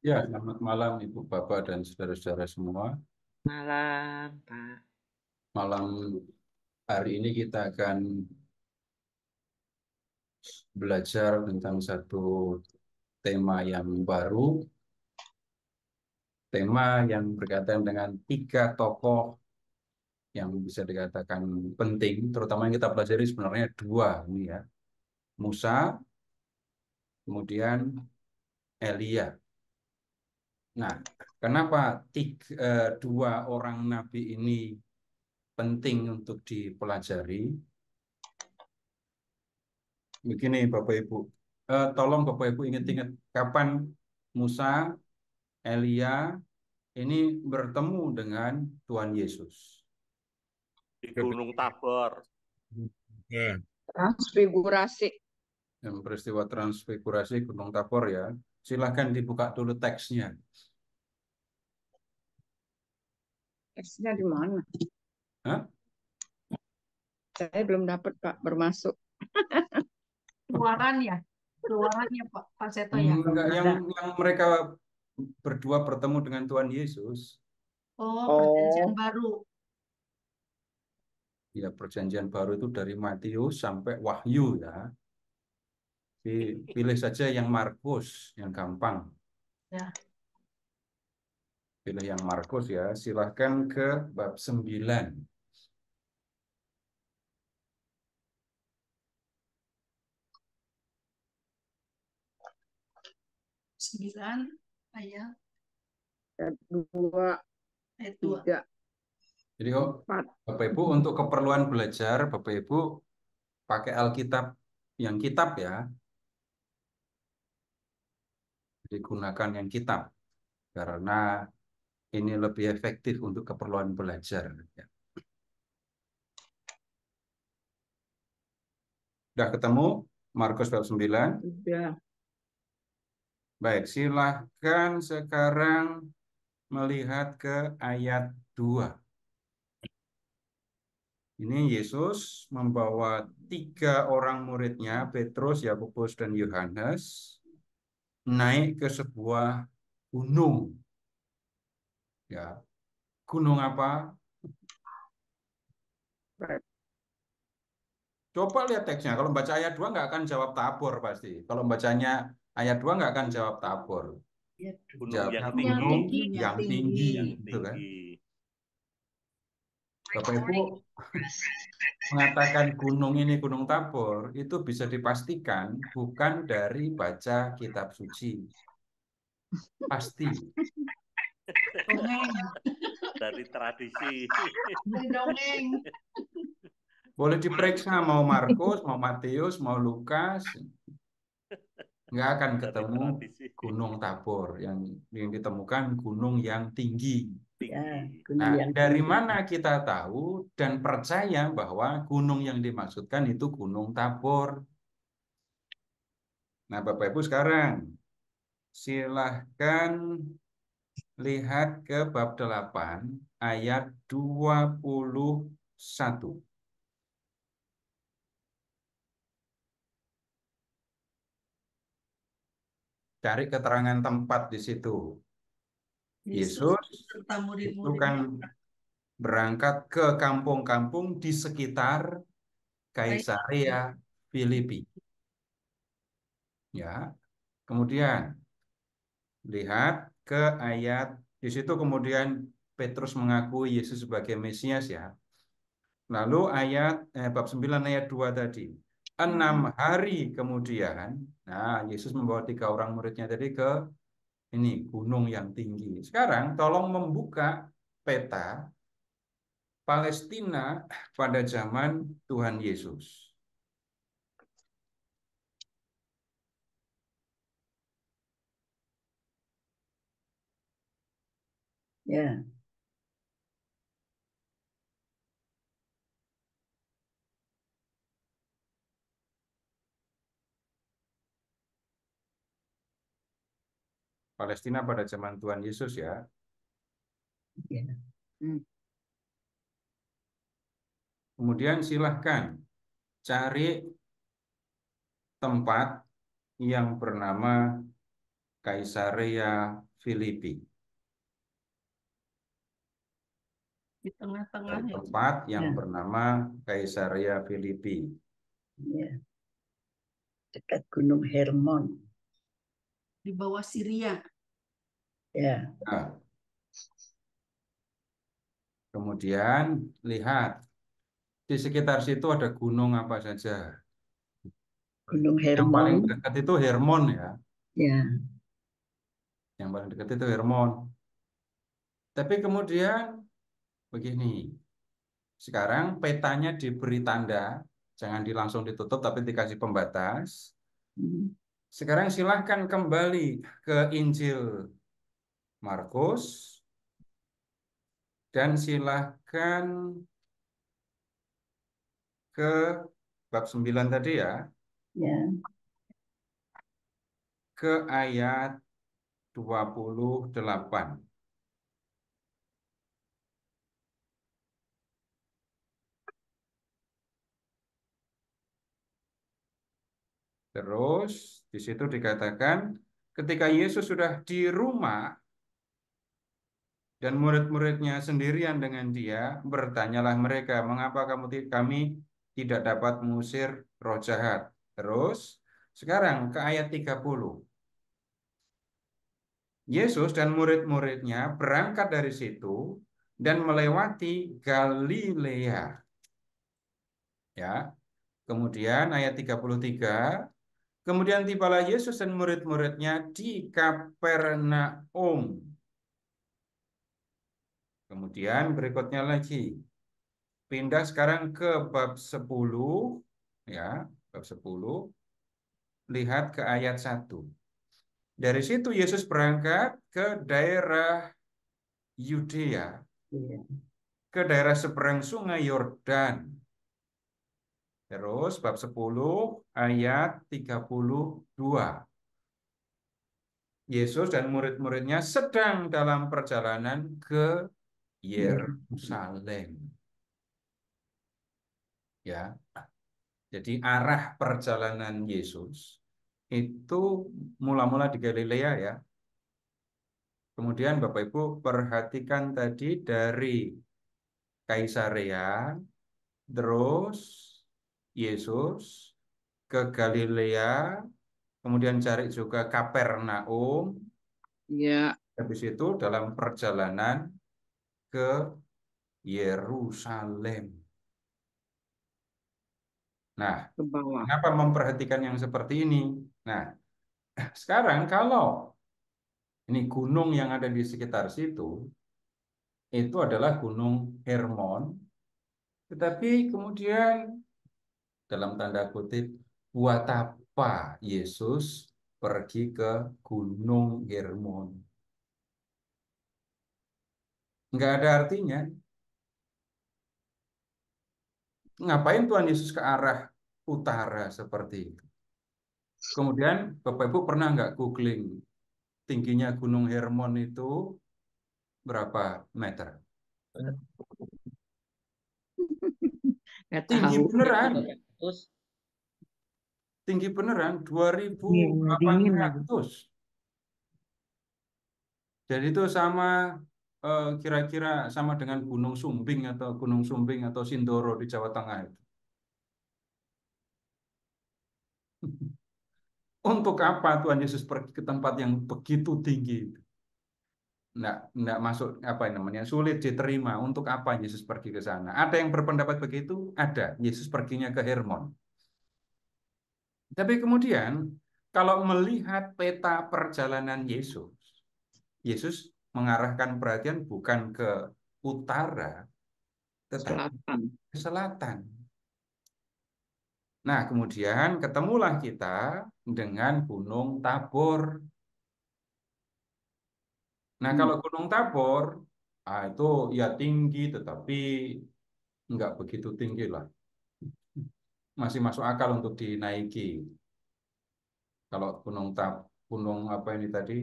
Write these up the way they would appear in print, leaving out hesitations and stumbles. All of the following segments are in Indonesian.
Ya, selamat malam Ibu Bapak dan saudara-saudara semua. Malam, Pak. Malam hari ini kita akan belajar tentang satu tema yang baru, tema yang berkaitan dengan tiga tokoh yang bisa dikatakan penting, terutama yang kita pelajari sebenarnya dua ini ya, Musa, kemudian Elia. Nah, kenapa dua orang nabi ini penting untuk dipelajari? Begini Bapak Ibu, tolong Bapak Ibu ingat-ingat kapan Musa, Elia ini bertemu dengan Tuhan Yesus. Di Gunung Tabor. Ya. Transfigurasi. Yang peristiwa transfigurasi Gunung Tabor ya. Silahkan dibuka dulu teksnya. Teksnya di mana? Hah? Saya belum dapat Pak bermasuk. Keluaran ya, keluaran ya Pak Seto ya. Enggak, Ada. yang mereka berdua bertemu dengan Tuhan Yesus. Oh, perjanjian Oh, baru. Ya, perjanjian baru itu dari Matius sampai Wahyu ya. Pilih saja yang Markus, yang gampang. Ya. Pilih yang Markus ya. Silahkan ke bab 9. 9 ayat dua, ayat 2. tiga, Jadi empat. Bapak Ibu untuk keperluan belajar, Bapak Ibu pakai Alkitab yang kitab ya. Digunakan yang kitab. Karena ini lebih efektif untuk keperluan belajar. Ya. Sudah ketemu Markus bab 9? Tiga. Baik, silahkan sekarang melihat ke ayat 2. Ini Yesus membawa 3 orang muridnya, Petrus, Yakobus, dan Yohanes, naik ke sebuah gunung. Ya, gunung apa? Coba lihat teksnya. Kalau baca ayat 2 nggak akan jawab Tabor pasti. Kalau bacanya ayat 2 nggak akan jawab Tabor. Gunung Jawabnya yang Yang tinggi. gunung tinggi, yang tinggi. Yang Gitu kan. tinggi. Bapak Ibu mengatakan gunung ini Gunung Tabor, itu bisa dipastikan bukan dari baca kitab suci. Pasti. dongeng, Dari tradisi. dari dongeng. Boleh diperiksa mau Markus, mau Matius, mau Lukas, nggak akan Dari ketemu tradisi. Gunung Tabor. Yang ditemukan gunung yang tinggi. Ya, Tinggi. gunung Nah, yang dari tinggi. mana kita tahu dan percaya bahwa gunung yang dimaksudkan itu Gunung Tabor? Nah, Bapak Ibu sekarang silahkan lihat ke bab 8 ayat 21. Cari keterangan tempat di situ. Yesus Yesus serta itu kan murid-muridnya berangkat ke kampung-kampung di sekitar baik Kaisarea Filipi. Ya, kemudian lihat ke ayat di situ kemudian Petrus mengakui Yesus sebagai Mesias ya. Lalu bab 9 ayat 2 tadi. 6 hari kemudian, nah Yesus membawa 3 orang muridnya tadi ke ini gunung yang tinggi. Sekarang tolong membuka peta Palestina pada zaman Tuhan Yesus. Ya, Palestina pada zaman Tuhan Yesus ya. ya. Hmm. Kemudian silahkan cari tempat yang bernama Kaisarea Filipi. Di tengah-tengah ya. Tempat yang Ya. bernama Kaisarea Filipi. Ya. Dekat Gunung Hermon. Di bawah Syria. Ya. Nah, kemudian lihat di sekitar situ ada gunung apa saja. Gunung Yang paling Hermon. dekat itu Hermon ya. Ya. Yang paling dekat itu Hermon. Tapi kemudian begini. Sekarang petanya diberi tanda, jangan langsung ditutup tapi dikasih pembatas. Hmm. Sekarang silahkan kembali ke Injil Markus dan silahkan ke bab 9 tadi ya, Ya. ke ayat 28. Terus di situ dikatakan ketika Yesus sudah di rumah dan murid-muridnya sendirian dengan dia, bertanyalah mereka, mengapa kami tidak dapat mengusir roh jahat? Terus sekarang ke ayat 30. Yesus dan murid-muridnya berangkat dari situ dan melewati Galilea. Ya. Kemudian ayat 33, kemudian tibalah Yesus dan murid-muridnya di Kapernaum. Kemudian berikutnya lagi. Pindah sekarang ke bab 10 ya, bab 10. Lihat ke ayat 1. Dari situ Yesus berangkat ke daerah Yudea, Ya. ke daerah seberang Sungai Yordan. Terus bab 10 ayat 32. Yesus dan murid-muridnya sedang dalam perjalanan ke Yerusalem. Ya. Jadi arah perjalanan Yesus itu mula-mula di Galilea ya. Kemudian Bapak Ibu perhatikan tadi dari Kaisarea, terus Yesus ke Galilea, kemudian cari juga Kapernaum, Ya. habis itu dalam perjalanan ke Yerusalem. Nah, Ke bawah. mengapa memperhatikan yang seperti ini? Nah, sekarang kalau ini gunung yang ada di sekitar situ, itu adalah Gunung Hermon, tetapi kemudian dalam tanda kutip, buat apa Yesus pergi ke Gunung Hermon? Nggak ada artinya. Ngapain Tuhan Yesus ke arah utara seperti itu? Kemudian Bapak Ibu pernah nggak googling tingginya Gunung Hermon itu berapa meter? Nggak Tinggi tahu. beneran, Terus tinggi beneran Dingin lagi. 2.800. Jadi itu sama kira-kira sama dengan Gunung Sumbing atau Sindoro di Jawa Tengah itu. Untuk apa Tuhan Yesus pergi ke tempat yang begitu tinggi itu? Nggak masuk apa namanya, sulit diterima. Untuk apa Yesus pergi ke sana? Ada yang berpendapat begitu? Ada. Yesus perginya ke Hermon. Tapi kemudian kalau melihat peta perjalanan Yesus, Yesus mengarahkan perhatian bukan ke utara, tetapi Selatan. ke selatan. Nah, kemudian ketemulah kita dengan Gunung Tabor. Nah, kalau Gunung Tabor, itu ya tinggi, tetapi nggak begitu tinggi lah. Masih masuk akal untuk dinaiki. Kalau Gunung apa ini tadi,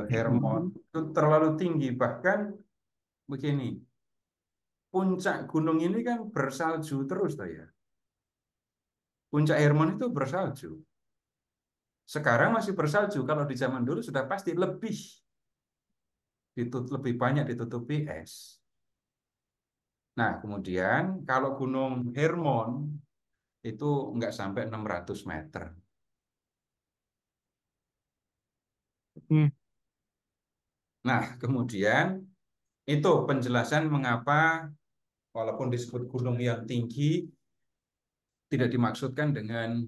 Hermon, itu terlalu tinggi. Bahkan begini, puncak gunung ini kan bersalju terus, toh ya. Puncak Hermon itu bersalju. Sekarang masih bersalju, kalau di zaman dulu sudah pasti lebih lebih banyak ditutupi es. Nah, kemudian kalau Gunung Hermon itu nggak sampai 600 meter. Hmm. Nah, kemudian itu penjelasan mengapa walaupun disebut gunung yang tinggi, tidak dimaksudkan dengan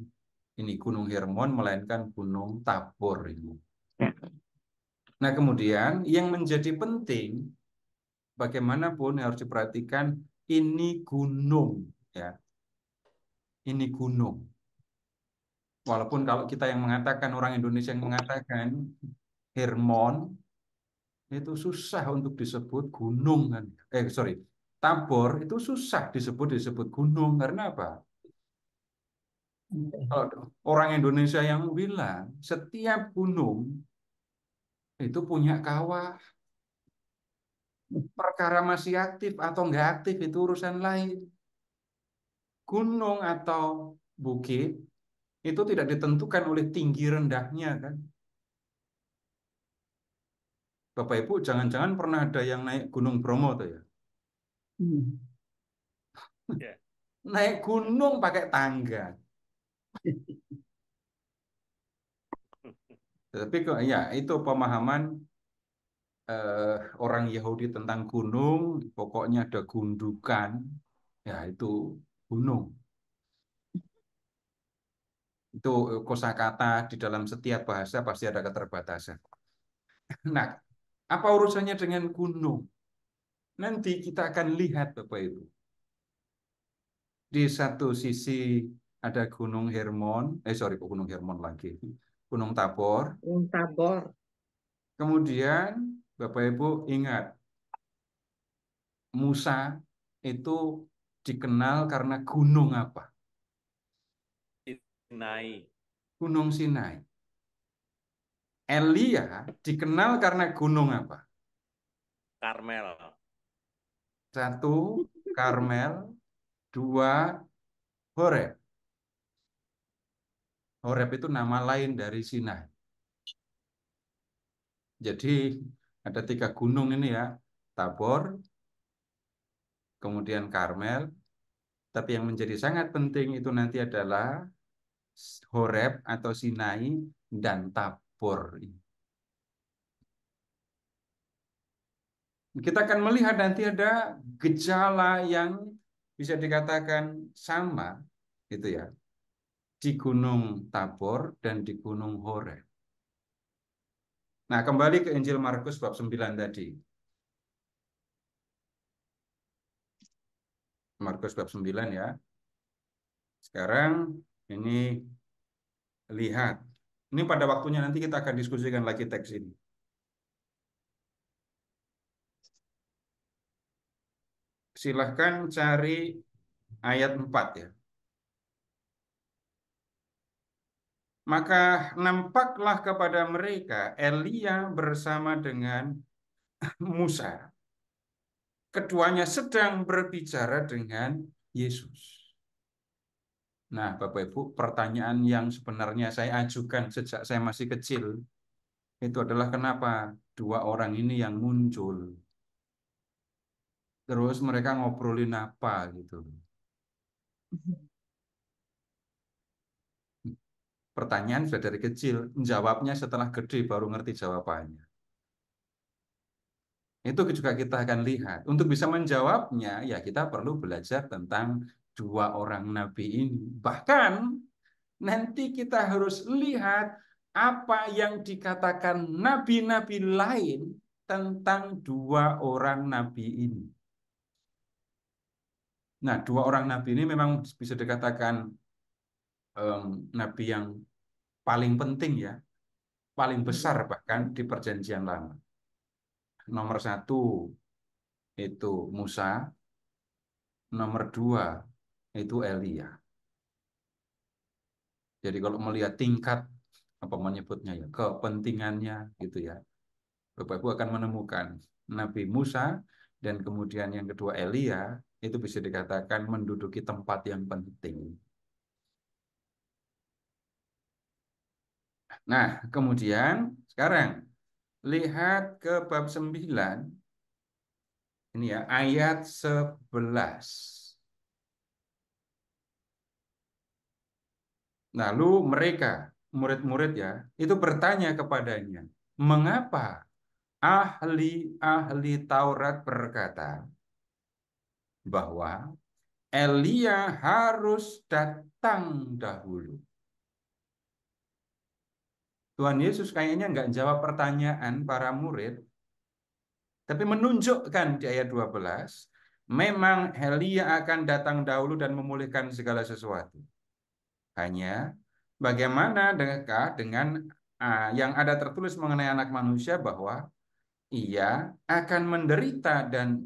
ini Gunung Hermon, melainkan Gunung Tabor ini. Ya. Nah, kemudian yang menjadi penting, bagaimanapun harus diperhatikan, ini gunung, ya. Ini gunung. Walaupun kalau kita yang mengatakan, orang Indonesia yang mengatakan Hermon, itu susah untuk disebut gunung kan. Sorry, Tabor itu susah disebut gunung. Karena apa? Kalau orang Indonesia yang bilang setiap gunung itu punya kawah. Perkara masih aktif atau nggak aktif itu urusan lain. Gunung atau bukit itu tidak ditentukan oleh tinggi rendahnya kan. Bapak Ibu jangan-jangan pernah ada yang naik Gunung Bromo tuh ya. Ya. Naik gunung pakai tangga. Tapi kok ya itu pemahaman orang Yahudi tentang gunung, pokoknya ada gundukan, ya itu gunung. Itu kosakata di dalam setiap bahasa pasti ada keterbatasan. Nah, apa urusannya dengan gunung? Nanti kita akan lihat Bapak Ibu. Di satu sisi ada Gunung Hermon, Gunung Hermon lagi, Gunung Tabor. Gunung Tabor. Kemudian Bapak Ibu ingat, Musa itu dikenal karena gunung apa? Sinai, Gunung Sinai. Elia dikenal karena gunung apa? Karmel, Satu, Karmel. Dua, Horeb. Horeb itu nama lain dari Sinai. Jadi ada 3 gunung ini ya, Tabor, kemudian Karmel, tapi yang menjadi sangat penting itu nanti adalah Horeb atau Sinai dan Tabor. Kita akan melihat nanti ada gejala yang bisa dikatakan sama, gitu ya, di Gunung Tabor dan di Gunung Horeb. Nah, kembali ke Injil Markus bab 9 tadi. Markus bab 9 ya. Sekarang ini lihat. Ini pada waktunya nanti kita akan diskusikan lagi teks ini. Silahkan cari ayat 4 ya. Maka nampaklah kepada mereka Elia bersama dengan Musa. Keduanya sedang berbicara dengan Yesus. Nah, Bapak Ibu, pertanyaan yang sebenarnya saya ajukan sejak saya masih kecil itu adalah kenapa 2 orang ini yang muncul. Terus mereka ngobrolin apa gitu. Pertanyaan sudah dari kecil, jawabnya setelah gede baru ngerti jawabannya. Itu juga kita akan lihat. Untuk bisa menjawabnya, ya kita perlu belajar tentang 2 orang nabi ini. Bahkan nanti kita harus lihat apa yang dikatakan nabi-nabi lain tentang 2 orang nabi ini. Nah, 2 orang nabi ini memang bisa dikatakan nabi yang paling penting ya, paling besar bahkan di Perjanjian Lama. Nomor 1 itu Musa, nomor 2 itu Elia. Jadi kalau melihat tingkat apa menyebutnya ya, kepentingannya gitu ya, Bapak Ibu akan menemukan Nabi Musa dan kemudian yang kedua Elia itu bisa dikatakan menduduki tempat yang penting. Nah, kemudian sekarang lihat ke bab 9, ini ya, ayat 11. Lalu mereka, murid-murid ya, itu bertanya kepadanya, mengapa ahli-ahli Taurat berkata bahwa Elia harus datang dahulu? Tuhan Yesus kayaknya nggak jawab pertanyaan para murid, tapi menunjukkan di ayat 12, memang Elia akan datang dahulu dan memulihkan segala sesuatu. Hanya bagaimana dengan yang ada tertulis mengenai anak manusia bahwa ia akan menderita dan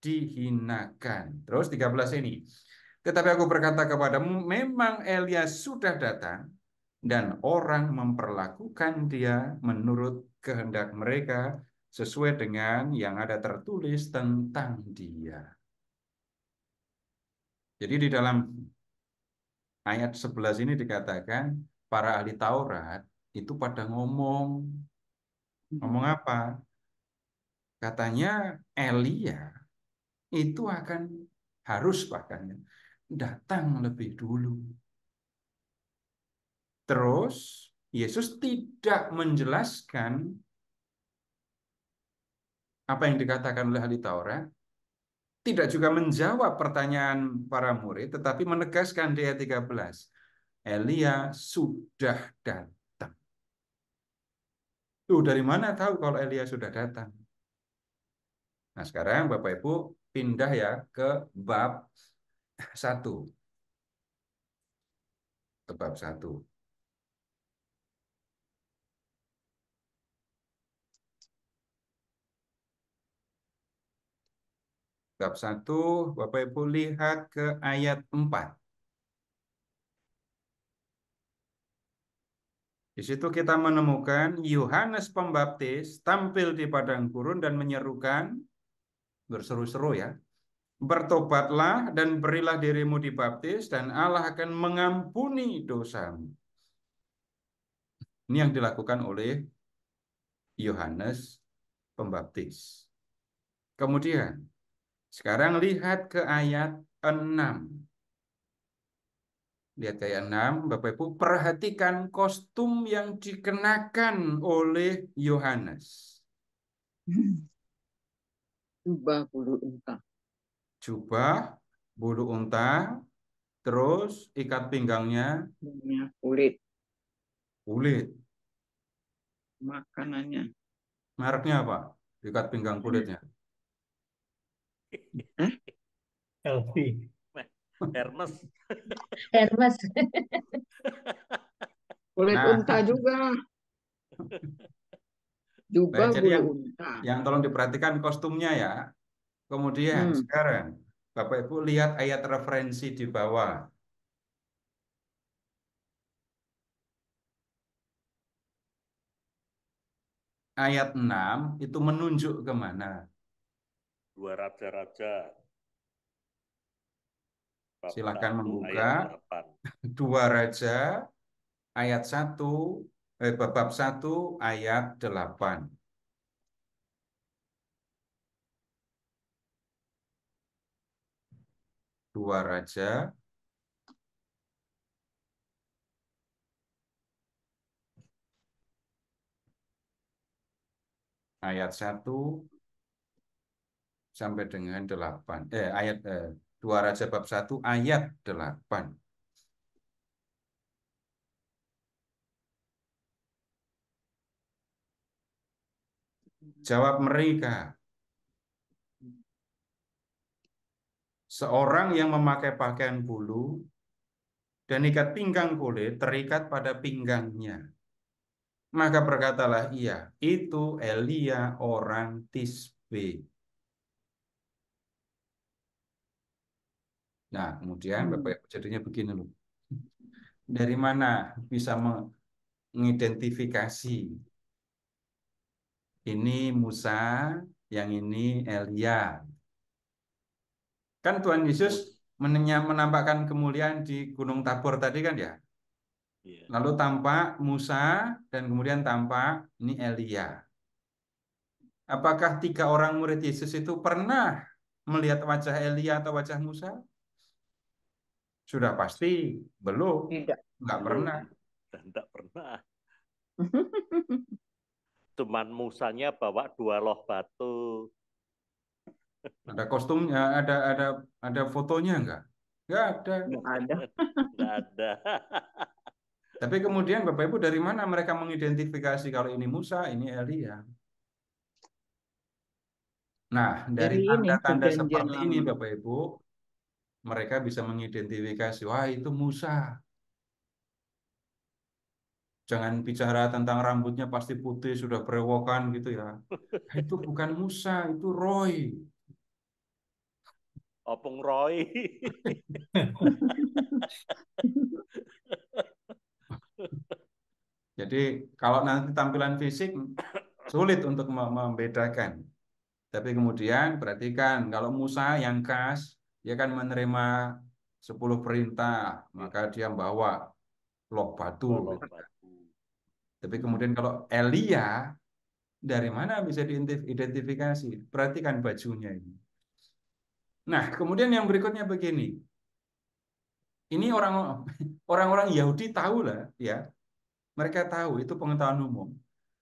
dihinakan. Terus 13 ini. Tetapi aku berkata kepadamu, memang Elia sudah datang dan orang memperlakukan dia menurut kehendak mereka sesuai dengan yang ada tertulis tentang dia. Jadi di dalam ayat 11 ini dikatakan para ahli Taurat itu pada ngomong. Ngomong apa? Katanya Elia itu akan harus bahkan datang lebih dulu. Terus Yesus tidak menjelaskan apa yang dikatakan oleh ahli Taurat, tidak juga menjawab pertanyaan para murid, tetapi menegaskan di ayat 13, Elia sudah datang. Tuh, dari mana tahu kalau Elia sudah datang? Nah, sekarang Bapak Ibu pindah ya ke bab 1. Ke bab 1. Bab 1, Bapak Ibu lihat ke ayat 4. Di situ kita menemukan Yohanes Pembaptis tampil di padang gurun dan menyerukan, berseru-seru ya, bertobatlah dan berilah dirimu dibaptis dan Allah akan mengampuni dosamu. Ini yang dilakukan oleh Yohanes Pembaptis. Kemudian, sekarang lihat ke ayat 6. Lihat ayat 6, Bapak Ibu, perhatikan kostum yang dikenakan oleh Yohanes. Jubah bulu unta. Jubah, bulu unta, terus ikat pinggangnya Kulit. kulit. Makanannya. Mereknya apa? Ikat pinggang kulitnya. LV. Hermes. Hermes. Kulit Nah. unta juga. Jubah Jadi bulu unta. yang tolong diperhatikan kostumnya ya. Kemudian sekarang Bapak Ibu lihat ayat referensi di bawah. Ayat 6 itu menunjuk kemana? Dua raja-raja. Bab Silakan 1 membuka. ayat 8. Dua Raja ayat 1, bab 1 ayat 8. Dua Raja ayat 1 sampai dengan 8. Ayat 2 Raja bab 1 ayat 8. Jawab mereka, seorang yang memakai pakaian bulu dan ikat pinggang kulit terikat pada pinggangnya. Maka berkatalah ia, itu Elia orang Tisbe. Nah, kemudian Bapak Ibu jadinya begini loh. Dari mana bisa mengidentifikasi ini Musa, yang ini Elia? Kan Tuhan Yesus menampakkan kemuliaan di Gunung Tabor tadi kan ya? Iya. Lalu tampak Musa dan kemudian tampak ini Elia. Apakah 3 orang murid Yesus itu pernah melihat wajah Elia atau wajah Musa? Sudah pasti belum, Tidak. nggak Belum. pernah. Dan tidak pernah. Cuman Musanya bawa 2 loh batu. Ada kostumnya, ada fotonya nggak? Nggak ada. Nggak ada. Nggak ada. Tapi kemudian Bapak Ibu dari mana mereka mengidentifikasi kalau ini Musa, ini Elia? Nah, dari Dari ini tanda-tanda perjanjian seperti ini lama. Bapak Ibu, mereka bisa mengidentifikasi, wah itu Musa. Jangan bicara tentang rambutnya pasti putih, sudah berewokan gitu ya. Itu bukan Musa, itu Roy. Opung Roy. Jadi kalau nanti tampilan fisik sulit untuk membedakan. Tapi kemudian perhatikan kalau Musa yang khas, dia kan menerima 10 perintah, maka dia bawa loh batu. Loh Gitu. batu. Tapi kemudian kalau Elia, dari mana bisa diidentifikasi? Perhatikan bajunya ini. Nah, kemudian yang berikutnya begini. Ini orang-orang Yahudi tahu lah, ya. Mereka tahu itu pengetahuan umum.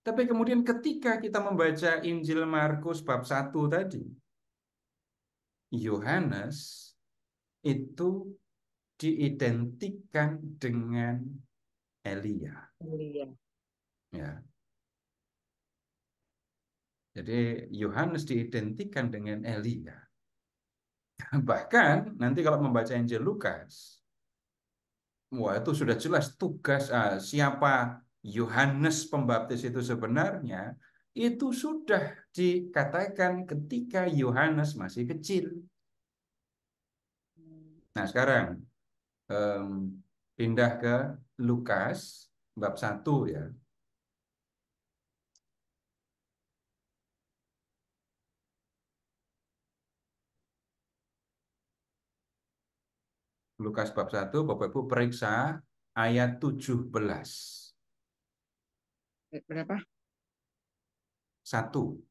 Tapi kemudian ketika kita membaca Injil Markus bab 1 tadi, Yohanes itu diidentikan dengan Elia. Iya. Ya. Jadi Yohanes diidentikan dengan Elia. Bahkan nanti kalau membaca Injil Lukas, wah itu sudah jelas tugas siapa Yohanes Pembaptis itu sebenarnya itu sudah dikatakan ketika Yohanes masih kecil. Nah sekarang em, pindah ke Lukas bab 1 ya. Lukas bab 1, Bapak Ibu periksa ayat 17. Berapa? 1.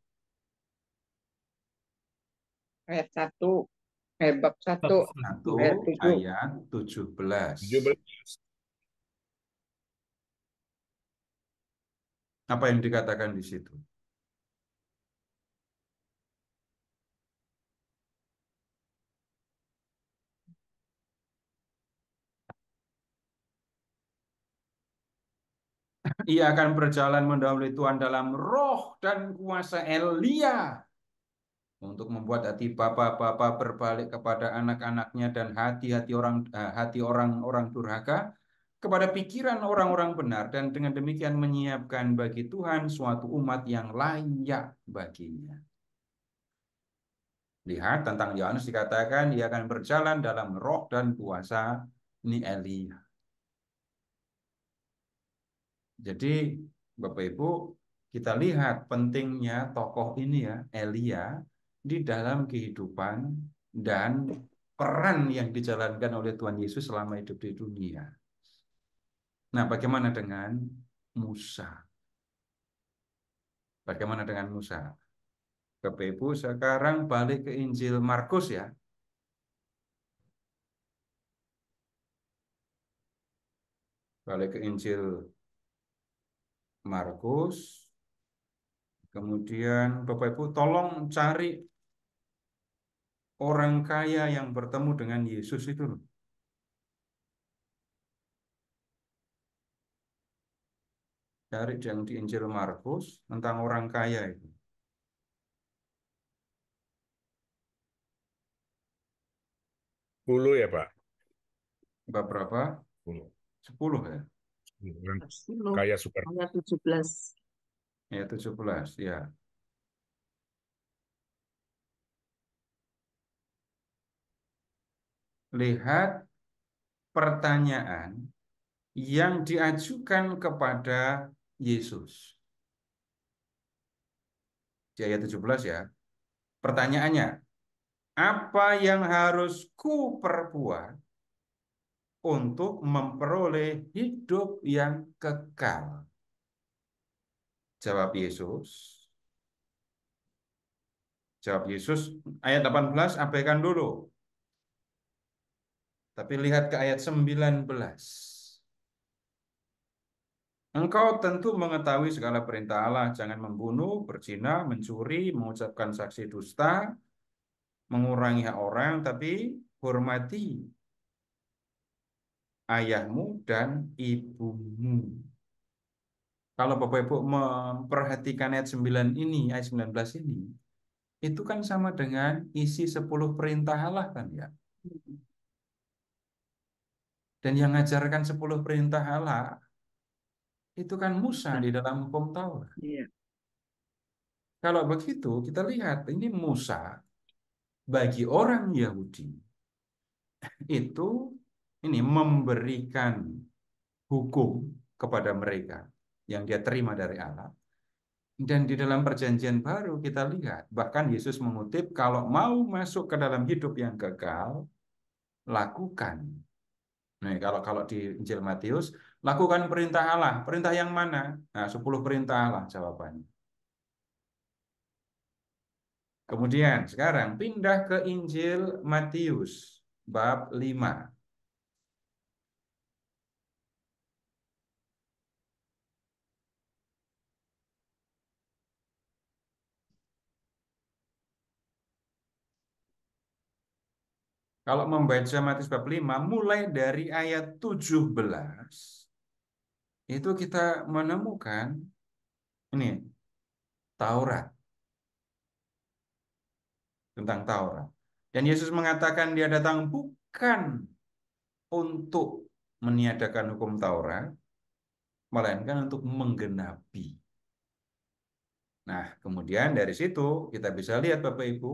Ayat 1. Bab 1. Bab 1 Ayat 7. ayat 17. 17. Apa yang dikatakan di situ? Ia akan berjalan mendahului Tuhan dalam roh dan kuasa Elia untuk membuat hati bapa-bapa berbalik kepada anak-anaknya dan hati orang-orang durhaka kepada pikiran orang-orang benar dan dengan demikian menyiapkan bagi Tuhan suatu umat yang layak baginya. Lihat tentang Yohanes dikatakan ia akan berjalan dalam roh dan kuasa ini Elia. Jadi Bapak Ibu kita lihat pentingnya tokoh ini ya Elia di dalam kehidupan dan peran yang dijalankan oleh Tuhan Yesus selama hidup di dunia. Nah, bagaimana dengan Musa? Bagaimana dengan Musa? Bapak Ibu sekarang balik ke Injil Markus ya. Balik ke Injil Markus. Kemudian Bapak Ibu tolong cari orang kaya yang bertemu dengan Yesus itu loh. Cari yang di Injil Markus tentang orang kaya itu. Puluh ya Pak? Bab berapa? 10. 10 ya? Kan 10. Kaya super. Ayat 17. Ya 17 ya. Lihat pertanyaan yang diajukan kepada Yesus. Di ayat 17 ya. Pertanyaannya, apa yang harus ku perbuat untuk memperoleh hidup yang kekal? Jawab Yesus, Jawab Yesus, ayat 18 abaikan dulu. Tapi lihat ke ayat 19. Engkau tentu mengetahui segala perintah Allah, jangan membunuh, berzina, mencuri, mengucapkan saksi dusta, mengurangi hak orang, tapi hormati ayahmu dan ibumu. Kalau Bapak Ibu memperhatikan ayat 9 ini, ayat 19 ini, itu kan sama dengan isi 10 perintah Allah kan ya. Dan yang mengajarkan 10 perintah Allah itu kan Musa di dalam hukum Taurat. Iya. Kalau begitu kita lihat ini Musa bagi orang Yahudi itu ini memberikan hukum kepada mereka yang dia terima dari Allah. Dan di dalam perjanjian baru kita lihat bahkan Yesus mengutip kalau mau masuk ke dalam hidup yang kekal lakukan. Nah, kalau di Injil Matius lakukan perintah Allah. Perintah yang mana? Nah, 10 perintah Allah jawabannya. Kemudian sekarang pindah ke Injil Matius bab 5. Kalau membaca Matius bab 5 mulai dari ayat 17 itu kita menemukan ini Taurat, tentang Taurat. Dan Yesus mengatakan dia datang bukan untuk meniadakan hukum Taurat, melainkan untuk menggenapi. Nah, kemudian dari situ kita bisa lihat Bapak Ibu,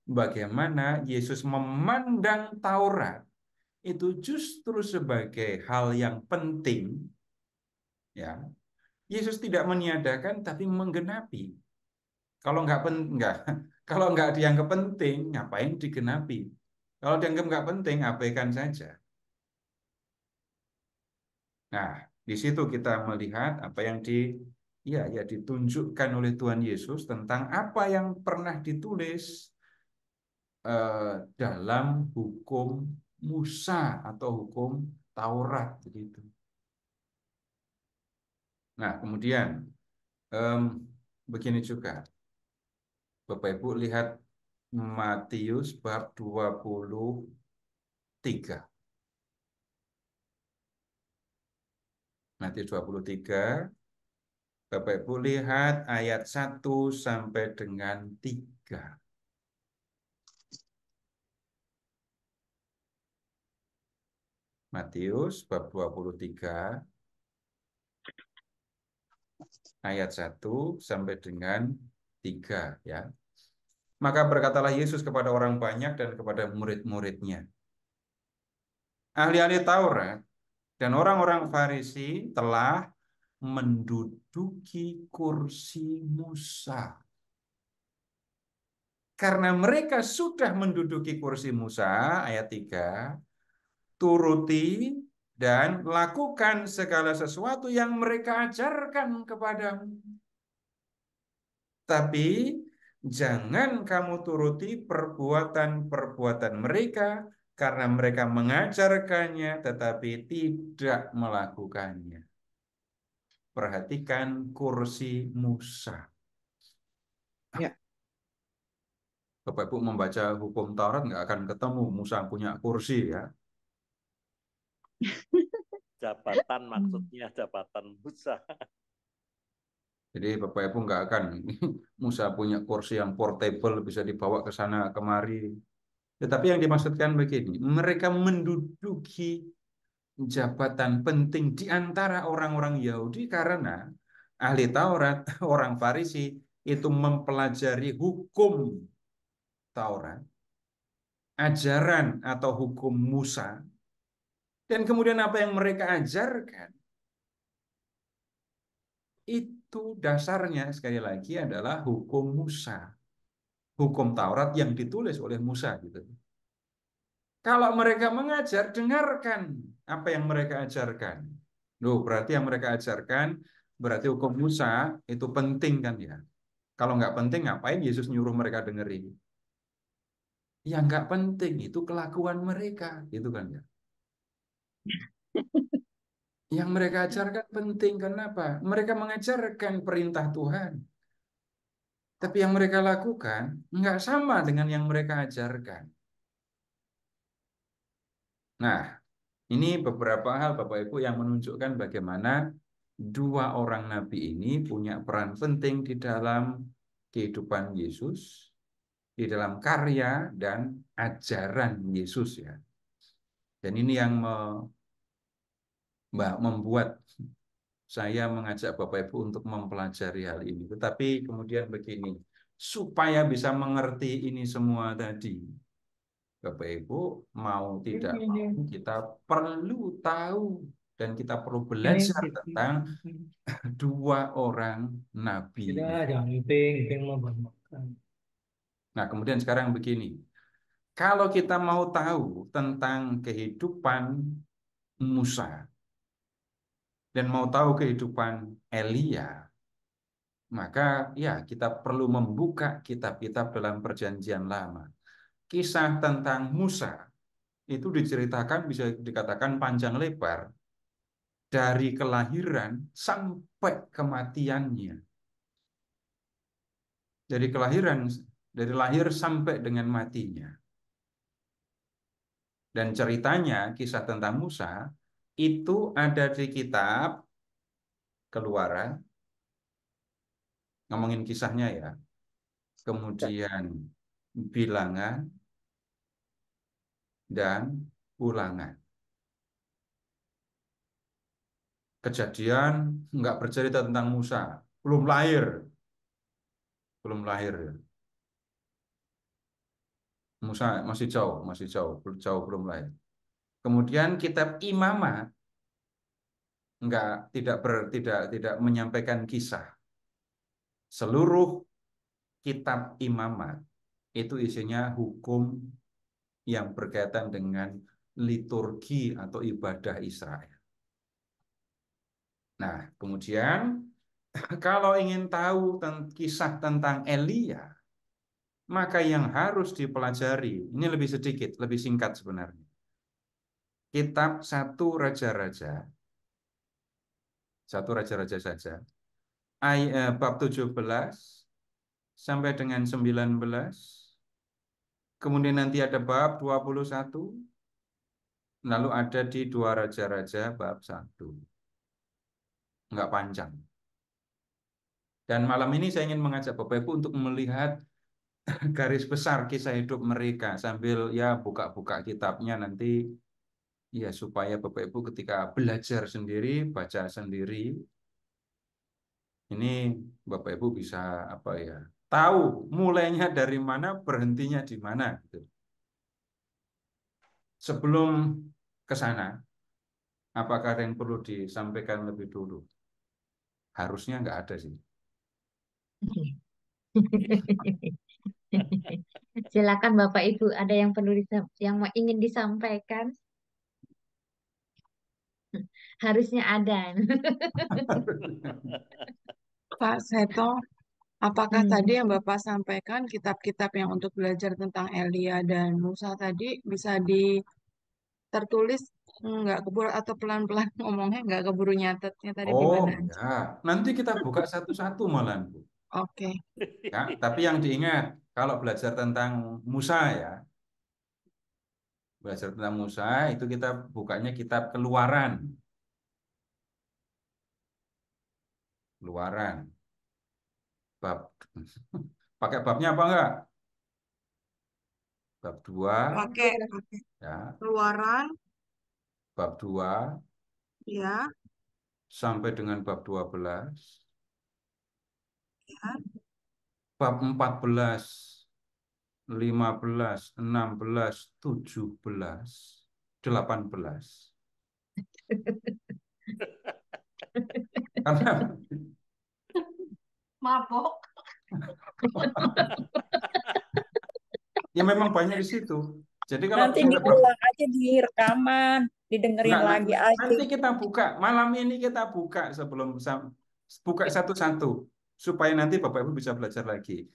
bagaimana Yesus memandang Taurat itu justru sebagai hal yang penting, ya. Yesus tidak meniadakan tapi menggenapi. Kalau kalau nggak dianggap penting, ngapain digenapi? Kalau dianggap nggak penting, abaikan saja. Nah, di situ kita melihat apa yang ditunjukkan oleh Tuhan Yesus tentang apa yang pernah ditulis dalam hukum Musa atau hukum Taurat begitu. Nah, kemudian begini juga. Bapak Ibu lihat Matius bab 23. Matius 23. Bapak Ibu lihat ayat 1 sampai dengan 3. Matius bab 23 ayat 1 sampai dengan 3 ya. Maka berkatalah Yesus kepada orang banyak dan kepada murid-muridnya. Ahli-ahli Taurat dan orang-orang Farisi telah menduduki kursi Musa. Karena mereka sudah menduduki kursi Musa, ayat 3, turuti dan lakukan segala sesuatu yang mereka ajarkan kepadamu. Tapi jangan kamu turuti perbuatan-perbuatan mereka karena mereka mengajarkannya tetapi tidak melakukannya. Perhatikan kursi Musa. Ya. Bapak Ibu membaca hukum Taurat nggak akan ketemu Musa punya kursi ya. Jabatan maksudnya jabatan Musa. Jadi Bapak Ibu nggak akan Musa punya kursi yang portable bisa dibawa ke sana kemari. Tetapi yang dimaksudkan begini, mereka menduduki jabatan penting di antara orang-orang Yahudi karena ahli Taurat, orang Farisi itu mempelajari hukum Taurat, ajaran atau hukum Musa, dan kemudian apa yang mereka ajarkan itu dasarnya sekali lagi adalah hukum Musa, hukum Taurat yang ditulis oleh Musa gitu. Kalau mereka mengajar, dengarkan apa yang mereka ajarkan. Loh, berarti yang mereka ajarkan berarti hukum Musa itu penting kan ya. Kalau nggak penting, ngapain Yesus nyuruh mereka dengerin? Ya nggak penting, itu kelakuan mereka, gitu kan ya. Yang mereka ajarkan penting, kenapa? Mereka mengajarkan perintah Tuhan. Tapi yang mereka lakukan nggak sama dengan yang mereka ajarkan. Nah, ini beberapa hal Bapak Ibu yang menunjukkan bagaimana dua orang nabi ini punya peran penting di dalam kehidupan Yesus, di dalam karya dan ajaran Yesus ya. Dan ini yang membuat saya mengajak Bapak Ibu untuk mempelajari hal ini. Tetapi kemudian begini, supaya bisa mengerti ini semua tadi, Bapak Ibu mau tidak mau kita perlu tahu dan kita perlu belajar tentang dua orang nabi Tidak, ini. jangan iping mau makan. Nah, kemudian sekarang begini, kalau kita mau tahu tentang kehidupan Musa dan mau tahu kehidupan Elia, maka ya kita perlu membuka kitab-kitab dalam Perjanjian Lama. Kisah tentang Musa itu diceritakan bisa dikatakan panjang lebar dari kelahiran sampai kematiannya. Dari lahir sampai dengan matinya. Dan ceritanya, kisah tentang Musa itu ada di kitab Keluaran, ngomongin kisahnya ya. Kemudian Bilangan dan Ulangan. Kejadian nggak bercerita tentang Musa, belum lahir. Musa masih jauh belum lahir. Kemudian kitab Imamat tidak menyampaikan kisah. Seluruh kitab Imamat itu isinya hukum yang berkaitan dengan liturgi atau ibadah Israel. Nah, kemudian kalau ingin tahu kisah tentang Elia, maka yang harus dipelajari, ini lebih sedikit, lebih singkat sebenarnya. Kitab Satu Raja-Raja saja, bab 17 sampai dengan 19, kemudian nanti ada bab 21, lalu ada di Dua Raja-Raja bab 1. Enggak panjang. Dan malam ini saya ingin mengajak Bapak Ibu untuk melihat garis besar kisah hidup mereka sambil ya buka-buka kitabnya nanti ya supaya Bapak Ibu ketika belajar sendiri, baca sendiri, ini Bapak Ibu bisa apa ya, tahu mulainya dari mana, berhentinya di mana gitu. Sebelum ke sana, apakah ada yang perlu disampaikan lebih dulu? Harusnya nggak ada sih. Silakan Bapak Ibu, ada yang perlu yang ingin disampaikan? Harusnya ada. Pak Seto, apakah tadi Hmm. yang Bapak sampaikan kitab-kitab yang untuk belajar tentang Elia dan Musa tadi bisa tertulis nggak keburu atau pelan-pelan ngomongnya nggak keburu nyatetnya tadi di Oh mana aja? ya, nanti kita buka satu-satu malah Bu. Oke. Ya, tapi yang diingat kalau belajar tentang Musa ya, belajar tentang Musa itu kita bukanya kitab Keluaran. Keluaran. Bab pakai babnya apa enggak? Bab 2 Pakai ya, Keluaran, bab 2 ya, sampai dengan bab 12, ya. bab 14, 15, 16, 17, 18. Karena Mabok. Ya memang banyak di situ. Jadi kalau Nanti misalnya diulang aja di rekaman, didengerin Enggak, lagi aja. nanti kita buka malam ini, kita buka sebelum buka satu-satu. supaya nanti Bapak Ibu bisa belajar lagi.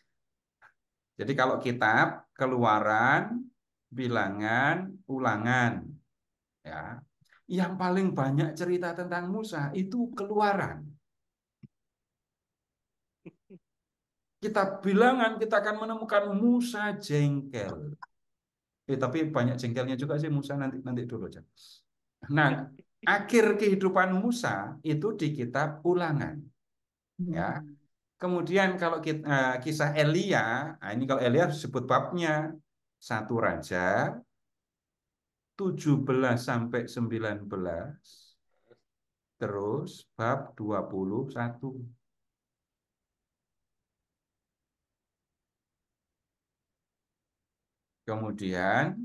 Jadi kalau kitab, Keluaran, Bilangan, Ulangan, ya, yang paling banyak cerita tentang Musa itu Keluaran. Kitab Bilangan kita akan menemukan Musa jengkel. Tapi banyak jengkelnya juga sih Musa, nanti dulu aja. Nah, akhir kehidupan Musa itu di kitab Ulangan, ya. Kemudian kalau kisah Elia, nah ini kalau Elia disebut babnya 1 Raja 17 sampai 19, terus bab 21. Kemudian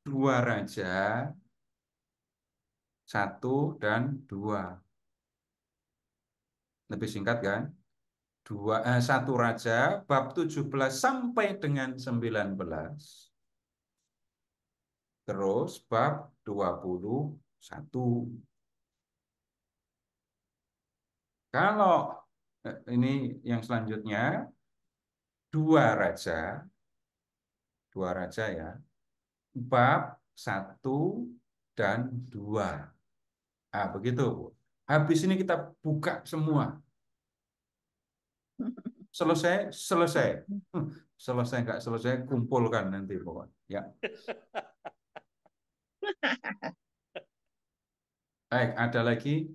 2 Raja 1 dan 2. Lebih singkat kan? 1 Raja bab 17 sampai dengan 19. Terus bab 21. Kalau ini yang selanjutnya 2 Raja ya. Bab 1 dan 2. Nah, begitu. Habis ini kita buka semua. Selesai. Selesai nggak selesai, kumpulkan nanti pokoknya. Ya. Baik, ada lagi?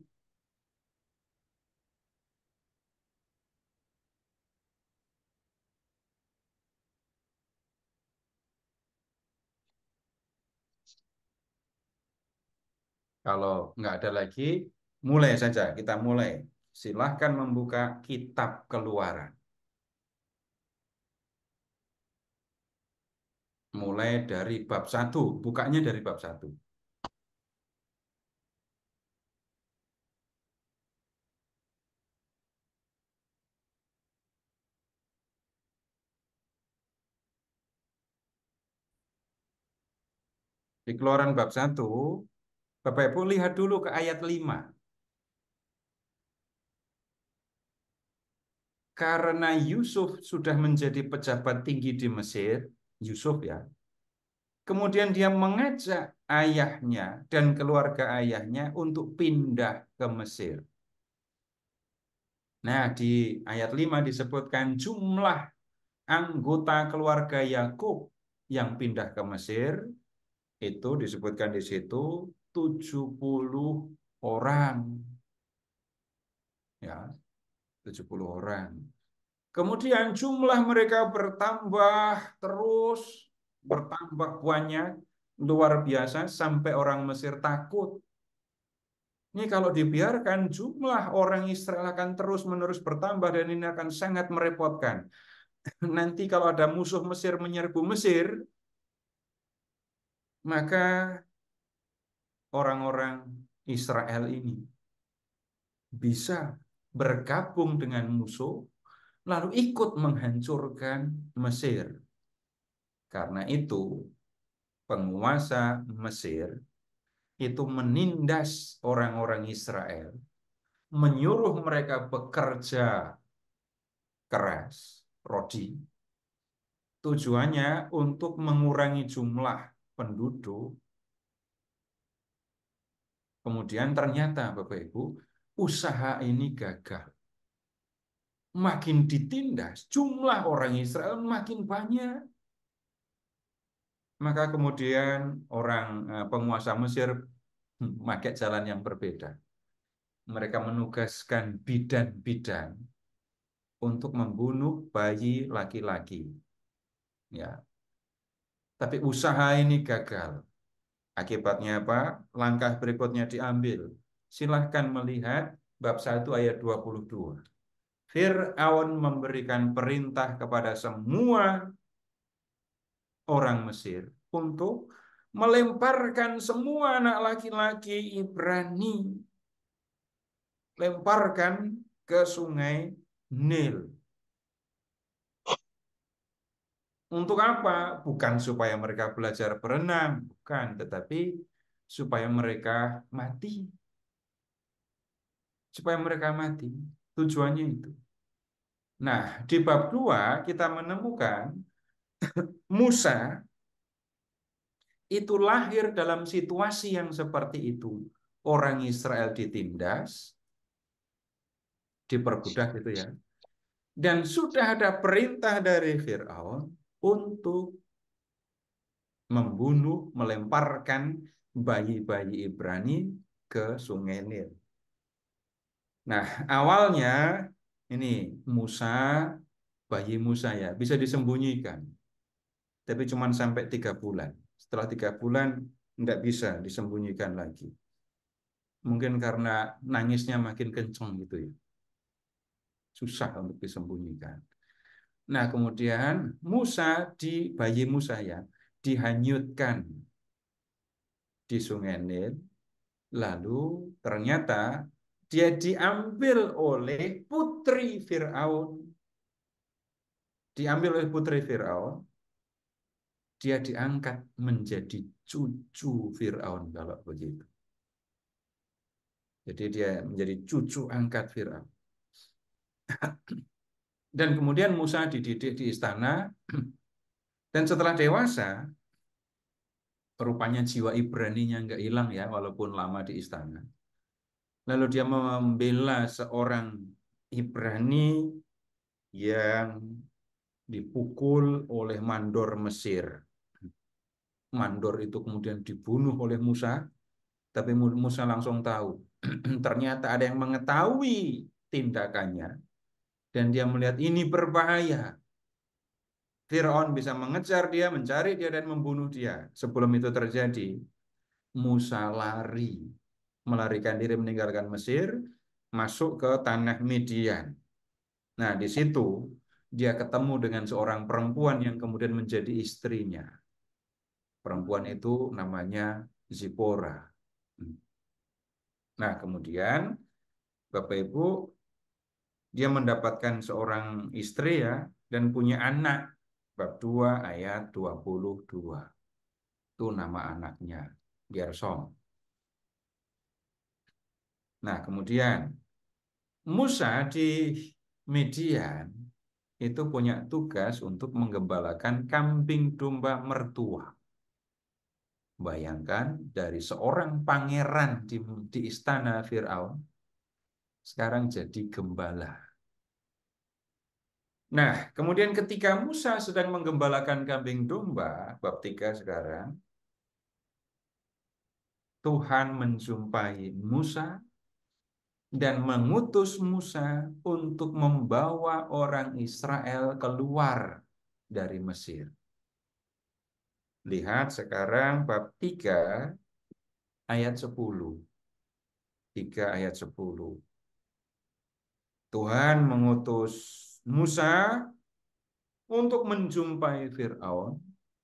Kalau nggak ada lagi, mulai saja. Kita mulai. Silahkan membuka kitab Keluaran. Mulai dari bab 1. Bukanya dari bab 1. Di Keluaran bab 1, Bapak Ibu lihat dulu ke ayat 5. Karena Yusuf sudah menjadi pejabat tinggi di Mesir, Yusuf ya. Kemudian dia mengajak ayahnya dan keluarga ayahnya untuk pindah ke Mesir. Nah, di ayat 5 disebutkan jumlah anggota keluarga Yakub yang pindah ke Mesir, itu disebutkan di situ 70 orang. Ya, 70 orang. Kemudian jumlah mereka bertambah banyak, luar biasa, sampai orang Mesir takut. Ini kalau dibiarkan, jumlah orang Israel akan terus-menerus bertambah dan ini akan sangat merepotkan. Nanti kalau ada musuh Mesir menyerbu Mesir, maka orang-orang Israel ini bisa bergabung dengan musuh, lalu ikut menghancurkan Mesir. Karena itu, penguasa Mesir itu menindas orang-orang Israel, menyuruh mereka bekerja keras, rodi, tujuannya untuk mengurangi jumlah penduduk. Kemudian ternyata Bapak Ibu, usaha ini gagal. Makin ditindas, jumlah orang Israel makin banyak. Maka kemudian penguasa Mesir pakai jalan yang berbeda. Mereka menugaskan bidan-bidan untuk membunuh bayi laki-laki. Ya. Tapi usaha ini gagal. Akibatnya apa? Langkah berikutnya diambil. Silahkan melihat bab 1 ayat 22. Fir'aun memberikan perintah kepada semua orang Mesir untuk melemparkan semua anak laki-laki Ibrani. Lemparkan ke sungai Nil. Untuk apa? Bukan supaya mereka belajar berenang, bukan, tetapi supaya mereka mati. Supaya mereka mati. Tujuannya itu. Nah, di bab 2 kita menemukan Musa itu lahir dalam situasi yang seperti itu. Orang Israel ditindas, diperbudak gitu ya. Dan sudah ada perintah dari Firaun untuk membunuh, melemparkan bayi-bayi Ibrani ke Sungai Nil. Nah, awalnya ini Musa, bayi Musa ya, bisa disembunyikan. Tapi cuma sampai 3 bulan. Setelah 3 bulan, tidak bisa disembunyikan lagi. Mungkin karena nangisnya makin kencang gitu ya. Susah untuk disembunyikan. Nah, kemudian bayi Musa ya, dihanyutkan di Sungai Nil. Lalu ternyata dia diambil oleh putri Firaun. Diambil oleh putri Firaun. Dia diangkat menjadi cucu Firaun kalau begitu. Jadi dia menjadi cucu angkat Firaun. Dan kemudian Musa dididik di istana. Dan setelah dewasa, rupanya jiwa Ibraninya nggak hilang ya, walaupun lama di istana. Lalu dia membela seorang Ibrani yang dipukul oleh mandor Mesir. Mandor itu kemudian dibunuh oleh Musa, tapi Musa langsung tahu. Ternyata ada yang mengetahui tindakannya, dan dia melihat ini berbahaya. Firaun bisa mengejar dia, mencari dia, dan membunuh dia. Sebelum itu terjadi, Musa melarikan diri meninggalkan Mesir, masuk ke tanah Midian. Nah, di situ dia ketemu dengan seorang perempuan yang kemudian menjadi istrinya. Perempuan itu namanya Zipora. Nah, kemudian Bapak Ibu, dia mendapatkan seorang istri ya, dan punya anak. Bab 2 ayat 22. Itu nama anaknya, Gersom. Nah, kemudian Musa di Midian itu punya tugas untuk menggembalakan kambing domba mertua. Bayangkan dari seorang pangeran di istana Firaun sekarang jadi gembala. Nah, kemudian ketika Musa sedang menggembalakan kambing domba, bab 3 sekarang, Tuhan menjumpai Musa dan mengutus Musa untuk membawa orang Israel keluar dari Mesir. Lihat sekarang bab 3 ayat 10. 3 ayat 10. Tuhan mengutus Musa untuk menjumpai Firaun.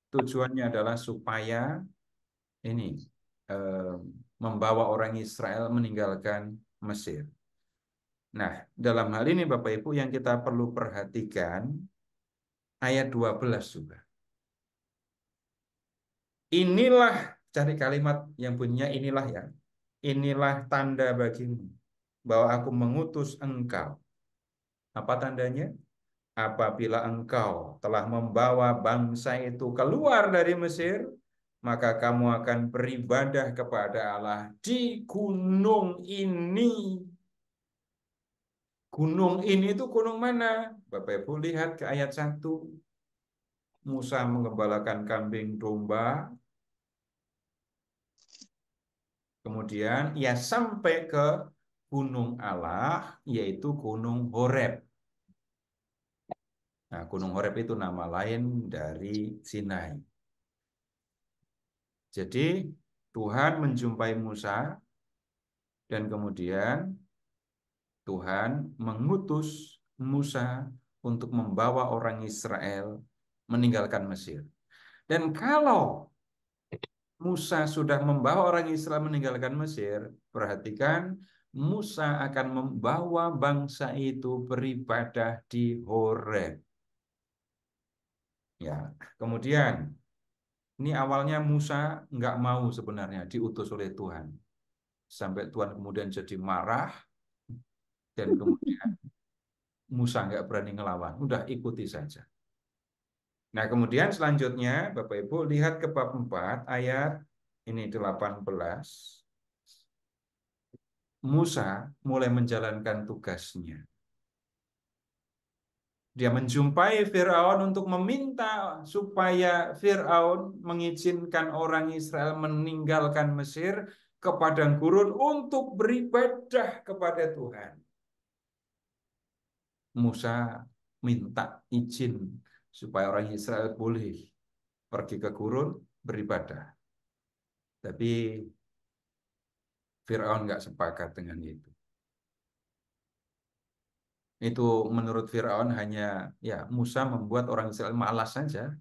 Tujuannya adalah supaya membawa orang Israel meninggalkan Mesir. Nah, dalam hal ini Bapak Ibu yang kita perlu perhatikan ayat 12 juga. Inilah, cari kalimat yang bunyinya inilah ya. Inilah tanda bagimu bahwa aku mengutus engkau. Apa tandanya? Apabila engkau telah membawa bangsa itu keluar dari Mesir, maka kamu akan beribadah kepada Allah di gunung ini. Gunung ini itu gunung mana? Bapak Ibu lihat ke ayat 1. Musa menggembalakan kambing domba. Kemudian ia sampai ke gunung Allah, yaitu gunung Horeb. Nah, gunung Horeb itu nama lain dari Sinai. Jadi Tuhan menjumpai Musa dan kemudian Tuhan mengutus Musa untuk membawa orang Israel meninggalkan Mesir. Dan kalau Musa sudah membawa orang Israel meninggalkan Mesir, perhatikan Musa akan membawa bangsa itu beribadah di Horeb. Ya, kemudian ini awalnya Musa nggak mau sebenarnya diutus oleh Tuhan. Sampai Tuhan kemudian jadi marah. Dan kemudian Musa nggak berani ngelawan, udah ikuti saja. Nah, kemudian selanjutnya Bapak Ibu lihat ke bab 4 ayat ini 18. Musa mulai menjalankan tugasnya. Dia menjumpai Firaun untuk meminta supaya Firaun mengizinkan orang Israel meninggalkan Mesir ke padang gurun untuk beribadah kepada Tuhan. Musa minta izin supaya orang Israel boleh pergi ke gurun beribadah. Tapi Firaun nggak sepakat dengan itu. Itu menurut Firaun hanya ya Musa membuat orang Israel malas saja.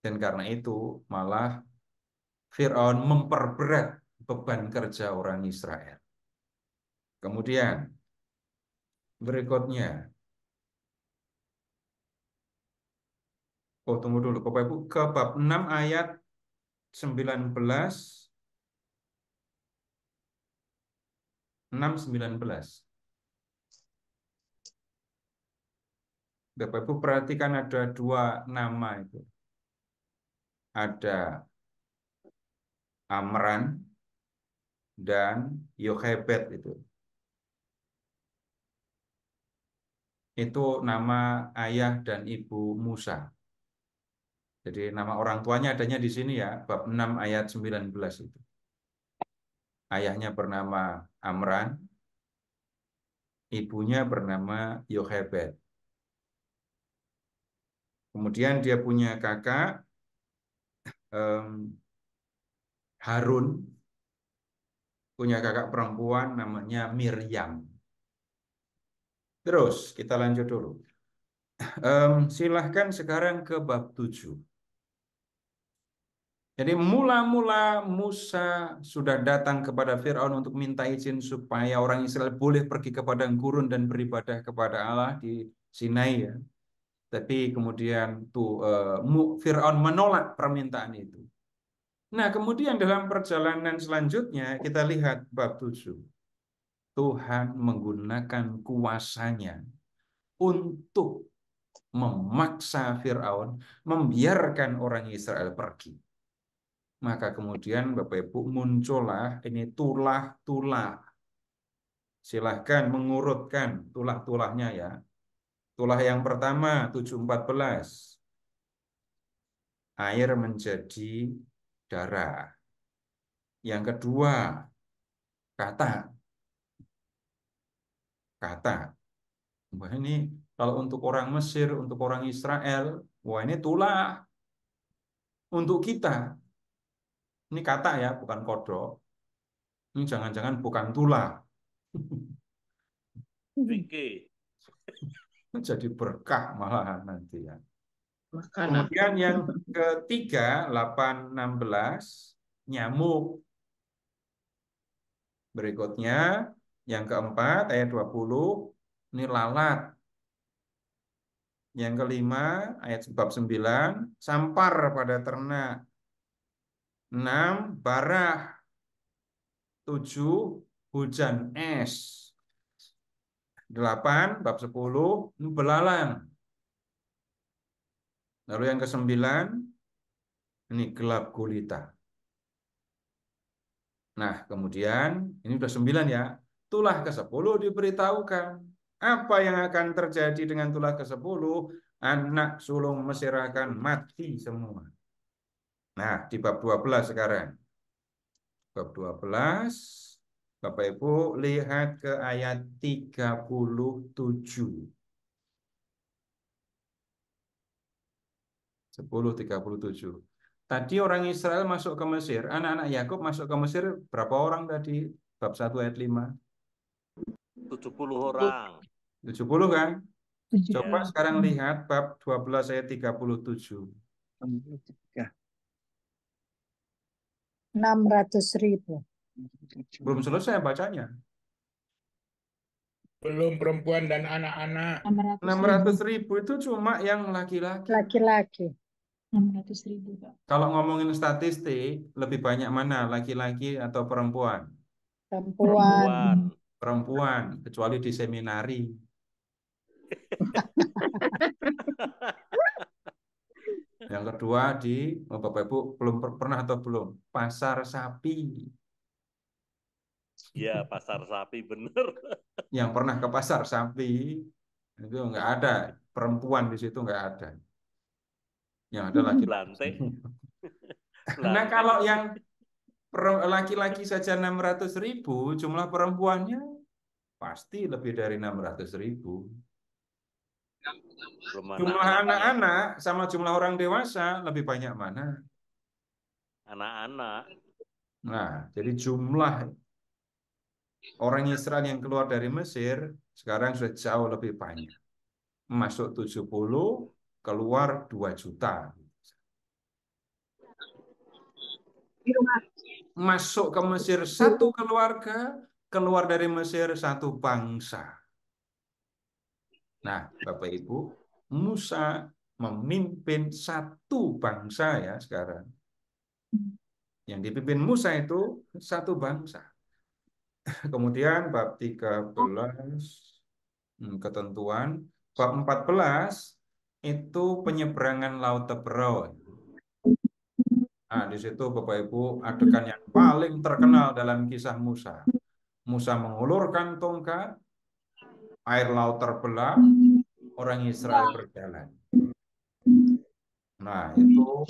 Dan karena itu malah Firaun memperberat beban kerja orang Israel. Kemudian berikutnya, tunggu dulu Bapak Ibu, ke bab 6 ayat 19, 6-19. Bapak Ibu perhatikan ada dua nama itu. Ada Amran dan Yochebed itu. Itu nama ayah dan ibu Musa. Jadi nama orang tuanya adanya di sini ya, bab 6 ayat 19 itu. Ayahnya bernama Amran, ibunya bernama Yochebed. Kemudian dia punya kakak Harun, punya kakak perempuan namanya Miriam. Terus kita lanjut dulu. Silahkan sekarang ke bab 7. Jadi mula-mula Musa sudah datang kepada Firaun untuk minta izin supaya orang Israel boleh pergi ke padang gurun dan beribadah kepada Allah di Sinai ya. Tapi kemudian Firaun menolak permintaan itu. Nah, kemudian dalam perjalanan selanjutnya kita lihat bab 7. Tuhan menggunakan kuasanya untuk memaksa Firaun membiarkan orang Israel pergi. Maka kemudian Bapak Ibu muncullah ini tulah-tulah. Silahkan mengurutkan tulah-tulahnya ya. Tulah yang pertama 7:14. Air menjadi darah. Yang kedua kata. Wah, ini kalau untuk orang Mesir, untuk orang Israel, wah ini tulah. Untuk kita, ini kata ya, bukan kodok. Ini jangan-jangan bukan tulah. Vicky. Jadi berkah malahan nanti ya. Makanan. Kemudian yang ketiga, 8:16, nyamuk. Berikutnya, yang keempat, ayat 20, ini lalat. Yang kelima, ayat bab 9, sampar pada ternak. 6, barah. 7, hujan es. 8, bab 10, belalang. Lalu yang ke-9, ini gelap gulita. Nah, kemudian, ini sudah 9 ya. Tulah ke-10 diberitahukan. Apa yang akan terjadi dengan tulah ke-10? Anak sulung Mesir akan mati semua. Nah, di bab 12 sekarang. Bab 12, Bapak Ibu lihat ke ayat 37. 10:37. Tadi orang Israel masuk ke Mesir, anak-anak Yakub masuk ke Mesir berapa orang tadi? Bab 1 ayat 5. 70 orang. 70 kan? Coba Ya. sekarang lihat bab 12 ayat 37. 600.000. Belum selesai bacanya. Belum perempuan dan anak-anak. 600.000 itu cuma yang laki-laki. Laki-laki. 600.000, Pak. Kalau ngomongin statistik, lebih banyak mana? Laki-laki atau perempuan? Perempuan. Perempuan. perempuan, kecuali di seminari. Yang kedua Bapak Ibu belum pernah atau belum? Pasar sapi. Ya, pasar sapi bener. Yang pernah ke pasar sapi itu nggak ada perempuan di situ, nggak ada. Yang ada laki-laki. Belantai. Nah, kalau yang laki-laki saja 600.000, jumlah perempuannya pasti lebih dari 600.000. Belum Jumlah anak-anaknya. anak-anak sama jumlah orang dewasa lebih banyak mana? Anak-anak. Nah, jadi jumlah orang Israel yang keluar dari Mesir sekarang sudah jauh lebih banyak. Masuk 70, keluar 2 juta. Masuk ke Mesir satu keluarga, keluar dari Mesir satu bangsa. Nah, Bapak Ibu, Musa memimpin satu bangsa ya sekarang. Yang dipimpin Musa itu satu bangsa. Kemudian bab 13 ketentuan, bab 14 itu penyeberangan Laut Teberau. Nah, di situ Bapak Ibu adegan yang paling terkenal dalam kisah Musa. Musa mengulurkan tongkat, air laut terbelah, orang Israel berjalan. Nah, itu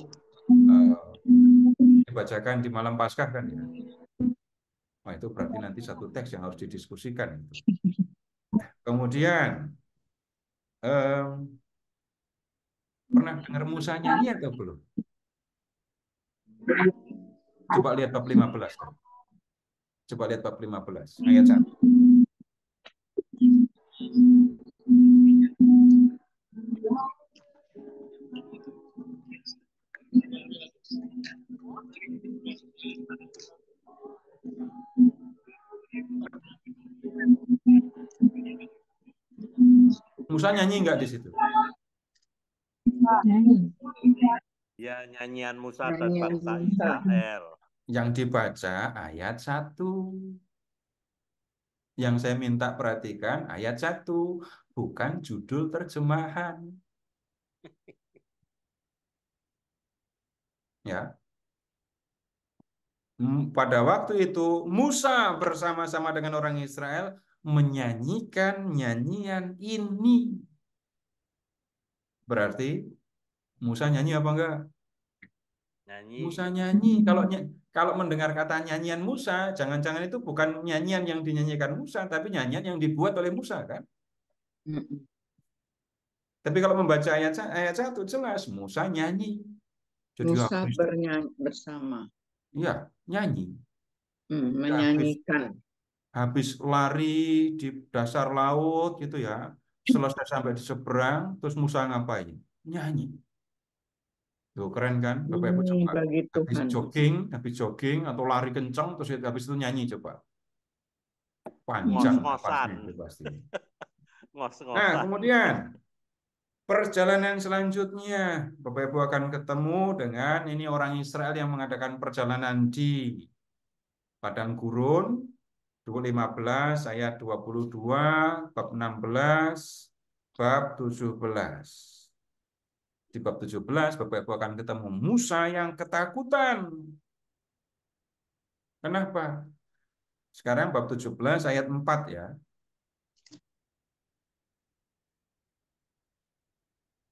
dibacakan di malam Paskah kan ya. Nah, itu berarti nanti satu teks yang harus didiskusikan itu. Kemudian pernah dengar Musa nyanyi atau belum? Coba lihat bab 15. Coba lihat bab 15 ayat 1. Musa nyanyi enggak di situ? Ya, nyanyian Musa dan bangsa Israel. Yang dibaca ayat 1. Yang saya minta perhatikan ayat 1, bukan judul terjemahan. Ya. Pada waktu itu Musa bersama-sama dengan orang Israel menyanyikan nyanyian ini. Berarti Musa nyanyi apa enggak? Nyanyi. Musa nyanyi. Kalau mendengar kata nyanyian Musa, jangan-jangan itu bukan nyanyian yang dinyanyikan Musa, tapi nyanyian yang dibuat oleh Musa kan? Tapi kalau membaca ayat 1 jelas Musa nyanyi. Jadi Musa bernyanyi bersama. Iya, nyanyi. Menyanyikan. Habis lari di dasar laut gitu ya, selesai sampai di seberang, terus Musa ngapain? Nyanyi. Tuh, keren kan? Bapak Ibu coba. Bagi Tuhan. Habis jogging atau lari kencang, terus habis itu nyanyi coba. Panjang napasnya itu pasti. Nah, kemudian perjalanan selanjutnya, Bapak Ibu akan ketemu dengan ini orang Israel yang mengadakan perjalanan di padang gurun, 15 ayat 22, bab 16, bab 17. Di bab 17, Bapak Ibu akan ketemu Musa yang ketakutan. Kenapa? Sekarang bab 17 ayat 4 ya.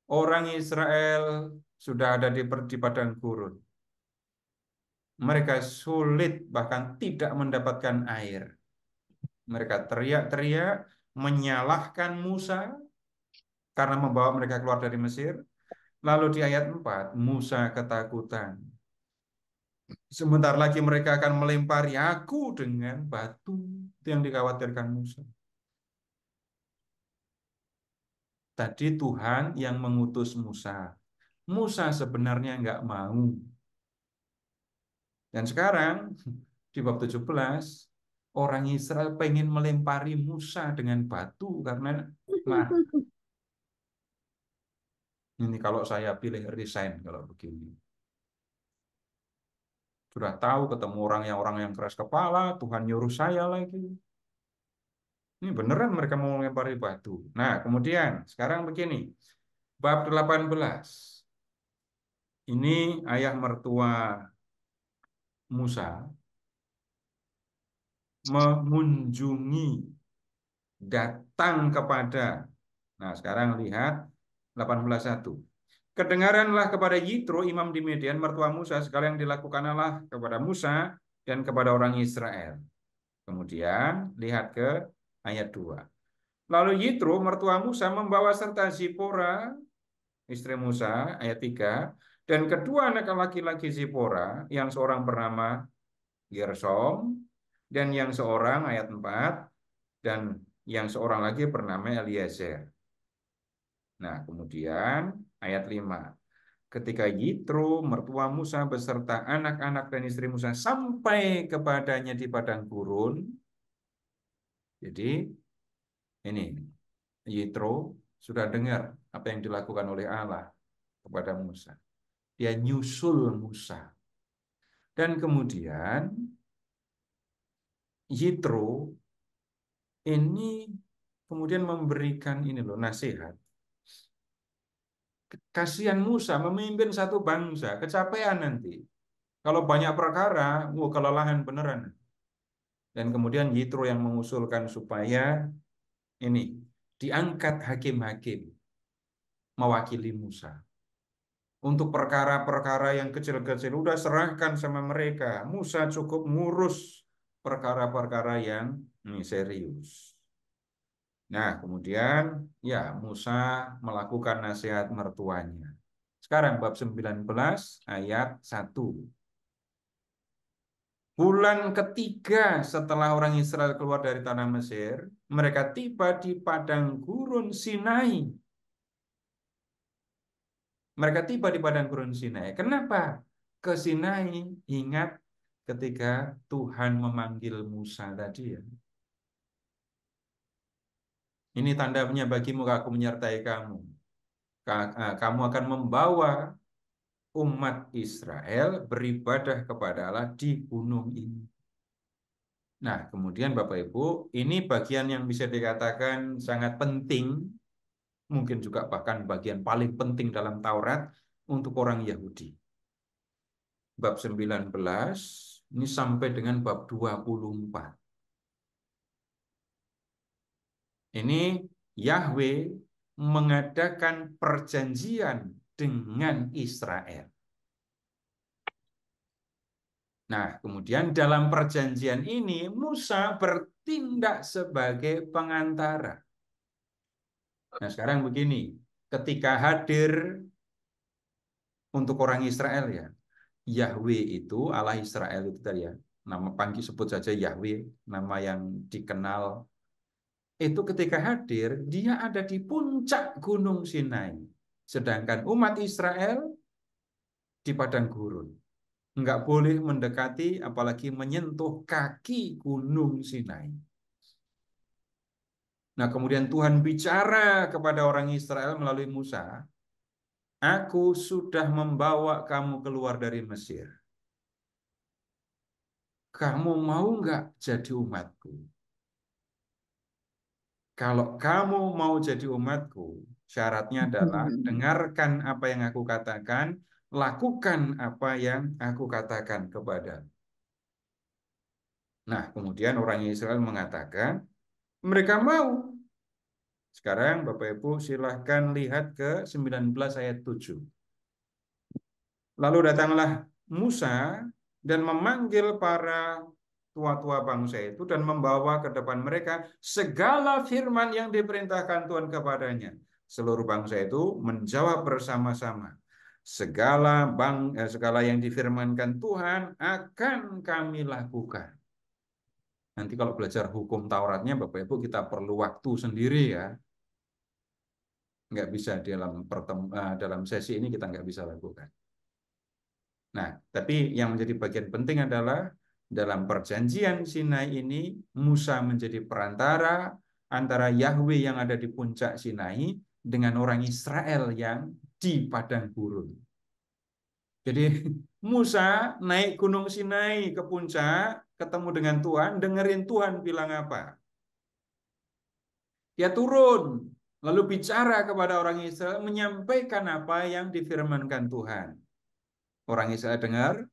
Orang Israel sudah ada di padang gurun. Mereka sulit bahkan tidak mendapatkan air. Mereka teriak-teriak menyalahkan Musa karena membawa mereka keluar dari Mesir. Lalu di ayat 4, Musa ketakutan. Sebentar lagi mereka akan melempari aku dengan batu. Itu yang dikhawatirkan Musa. Tadi Tuhan yang mengutus Musa. Musa sebenarnya nggak mau. Dan sekarang di bab 17, orang Israel pengen melempari Musa dengan batu karena ini kalau saya pilih resign kalau begini. Sudah tahu ketemu orang yang keras kepala, Tuhan nyuruh saya lagi. Ini beneran mereka mau melempari batu. Nah, kemudian sekarang begini. Bab 18. Ini ayah mertua Musa mengunjungi, datang kepada. Nah, sekarang lihat 18:1. Kedengaranlah kepada Yitro, imam di Midian, mertua Musa, segala yang dilakukan Allah kepada Musa dan kepada orang Israel. Kemudian lihat ke ayat 2. Lalu Yitro, mertua Musa, membawa serta Zipora, istri Musa, ayat 3, dan kedua anak laki-laki Zipora, yang seorang bernama Gersom, dan yang seorang, ayat 4, dan yang seorang lagi bernama Eliezer. Nah, kemudian ayat 5. Ketika Yitro, mertua Musa, beserta anak-anak dan istri Musa sampai kepadanya di padang gurun. Jadi, ini, Yitro sudah dengar apa yang dilakukan oleh Allah kepada Musa. Dia nyusul Musa. Dan kemudian, Yitro ini kemudian memberikan ini loh, nasihat. Kasihan Musa memimpin satu bangsa, kecapean nanti. Kalau banyak perkara, kelelahan beneran. Dan kemudian Yitro yang mengusulkan supaya ini diangkat hakim-hakim mewakili Musa. Untuk perkara-perkara yang kecil-kecil udah serahkan sama mereka. Musa cukup ngurus perkara-perkara yang serius. Nah, kemudian ya Musa melakukan nasihat mertuanya. Sekarang bab 19 ayat 1. Bulan ketiga setelah orang Israel keluar dari tanah Mesir, mereka tiba di padang gurun Sinai. Mereka tiba di padang gurun Sinai. Kenapa ke Sinai? Ingat ketika Tuhan memanggil Musa tadi ya. Ini tandanya bagimu, aku menyertai kamu. Kamu akan membawa umat Israel beribadah kepada Allah di gunung ini. Nah, kemudian Bapak Ibu, ini bagian yang bisa dikatakan sangat penting, mungkin juga bahkan bagian paling penting dalam Taurat untuk orang Yahudi. Bab 19, ini sampai dengan bab 24. Ini Yahweh mengadakan perjanjian dengan Israel. Nah, kemudian dalam perjanjian ini Musa bertindak sebagai pengantara. Nah, sekarang begini, ketika hadir untuk orang Israel ya, Yahweh itu, Allah Israel itu tadi ya, nama panggi sebut saja Yahweh, nama yang dikenal. Itu ketika hadir, dia ada di puncak Gunung Sinai. Sedangkan umat Israel di padang gurun. Enggak boleh mendekati, apalagi menyentuh kaki Gunung Sinai. Nah, kemudian Tuhan bicara kepada orang Israel melalui Musa, aku sudah membawa kamu keluar dari Mesir. Kamu mau enggak jadi umatku? Kalau kamu mau jadi umatku, syaratnya adalah dengarkan apa yang aku katakan, lakukan apa yang aku katakan kepada. Nah, kemudian orang Israel mengatakan, mereka mau. Sekarang Bapak Ibu silahkan lihat ke 19 ayat 7. Lalu datanglah Musa dan memanggil para tua-tua bangsa itu dan membawa ke depan mereka segala firman yang diperintahkan Tuhan kepadanya. Seluruh bangsa itu menjawab bersama-sama. Segala yang difirmankan Tuhan akan kami lakukan. Nanti kalau belajar hukum Tauratnya, Bapak Ibu, kita perlu waktu sendiri ya. Nggak bisa dalam sesi ini kita nggak bisa lakukan. Nah, tapi yang menjadi bagian penting adalah dalam perjanjian Sinai ini, Musa menjadi perantara antara Yahweh yang ada di puncak Sinai dengan orang Israel yang di padang gurun. Jadi Musa naik gunung Sinai ke puncak, ketemu dengan Tuhan, dengerin Tuhan bilang apa. Dia turun, lalu bicara kepada orang Israel, menyampaikan apa yang difirmankan Tuhan. Orang Israel dengar,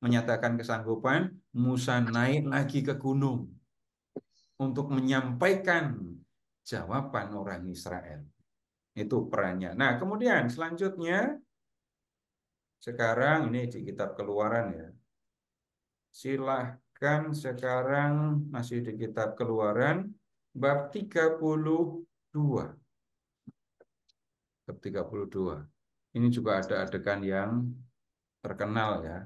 menyatakan kesanggupan, Musa naik lagi ke gunung untuk menyampaikan jawaban orang Israel. Itu perannya. Nah, kemudian selanjutnya, sekarang ini di kitab Keluaran ya. Silahkan sekarang masih di kitab Keluaran, bab 32. Bab 32. Ini juga ada adegan yang terkenal ya.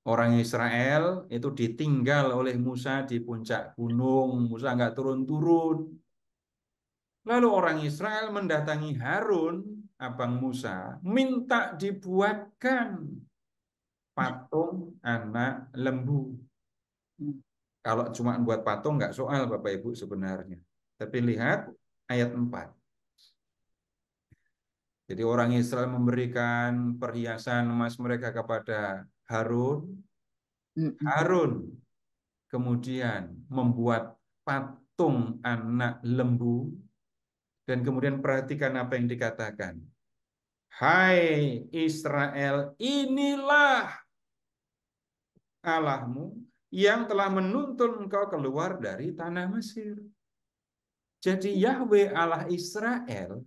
Orang Israel itu ditinggal oleh Musa di puncak gunung. Musa nggak turun-turun. Lalu orang Israel mendatangi Harun, abang Musa, minta dibuatkan patung anak lembu. Kalau cuma buat patung nggak soal Bapak Ibu sebenarnya. Tapi lihat ayat 4. Jadi orang Israel memberikan perhiasan emas mereka kepada Harun. Harun kemudian membuat patung anak lembu. Dan kemudian perhatikan apa yang dikatakan. Hai Israel, inilah Allahmu yang telah menuntun engkau keluar dari tanah Mesir. Jadi Yahweh Allah Israel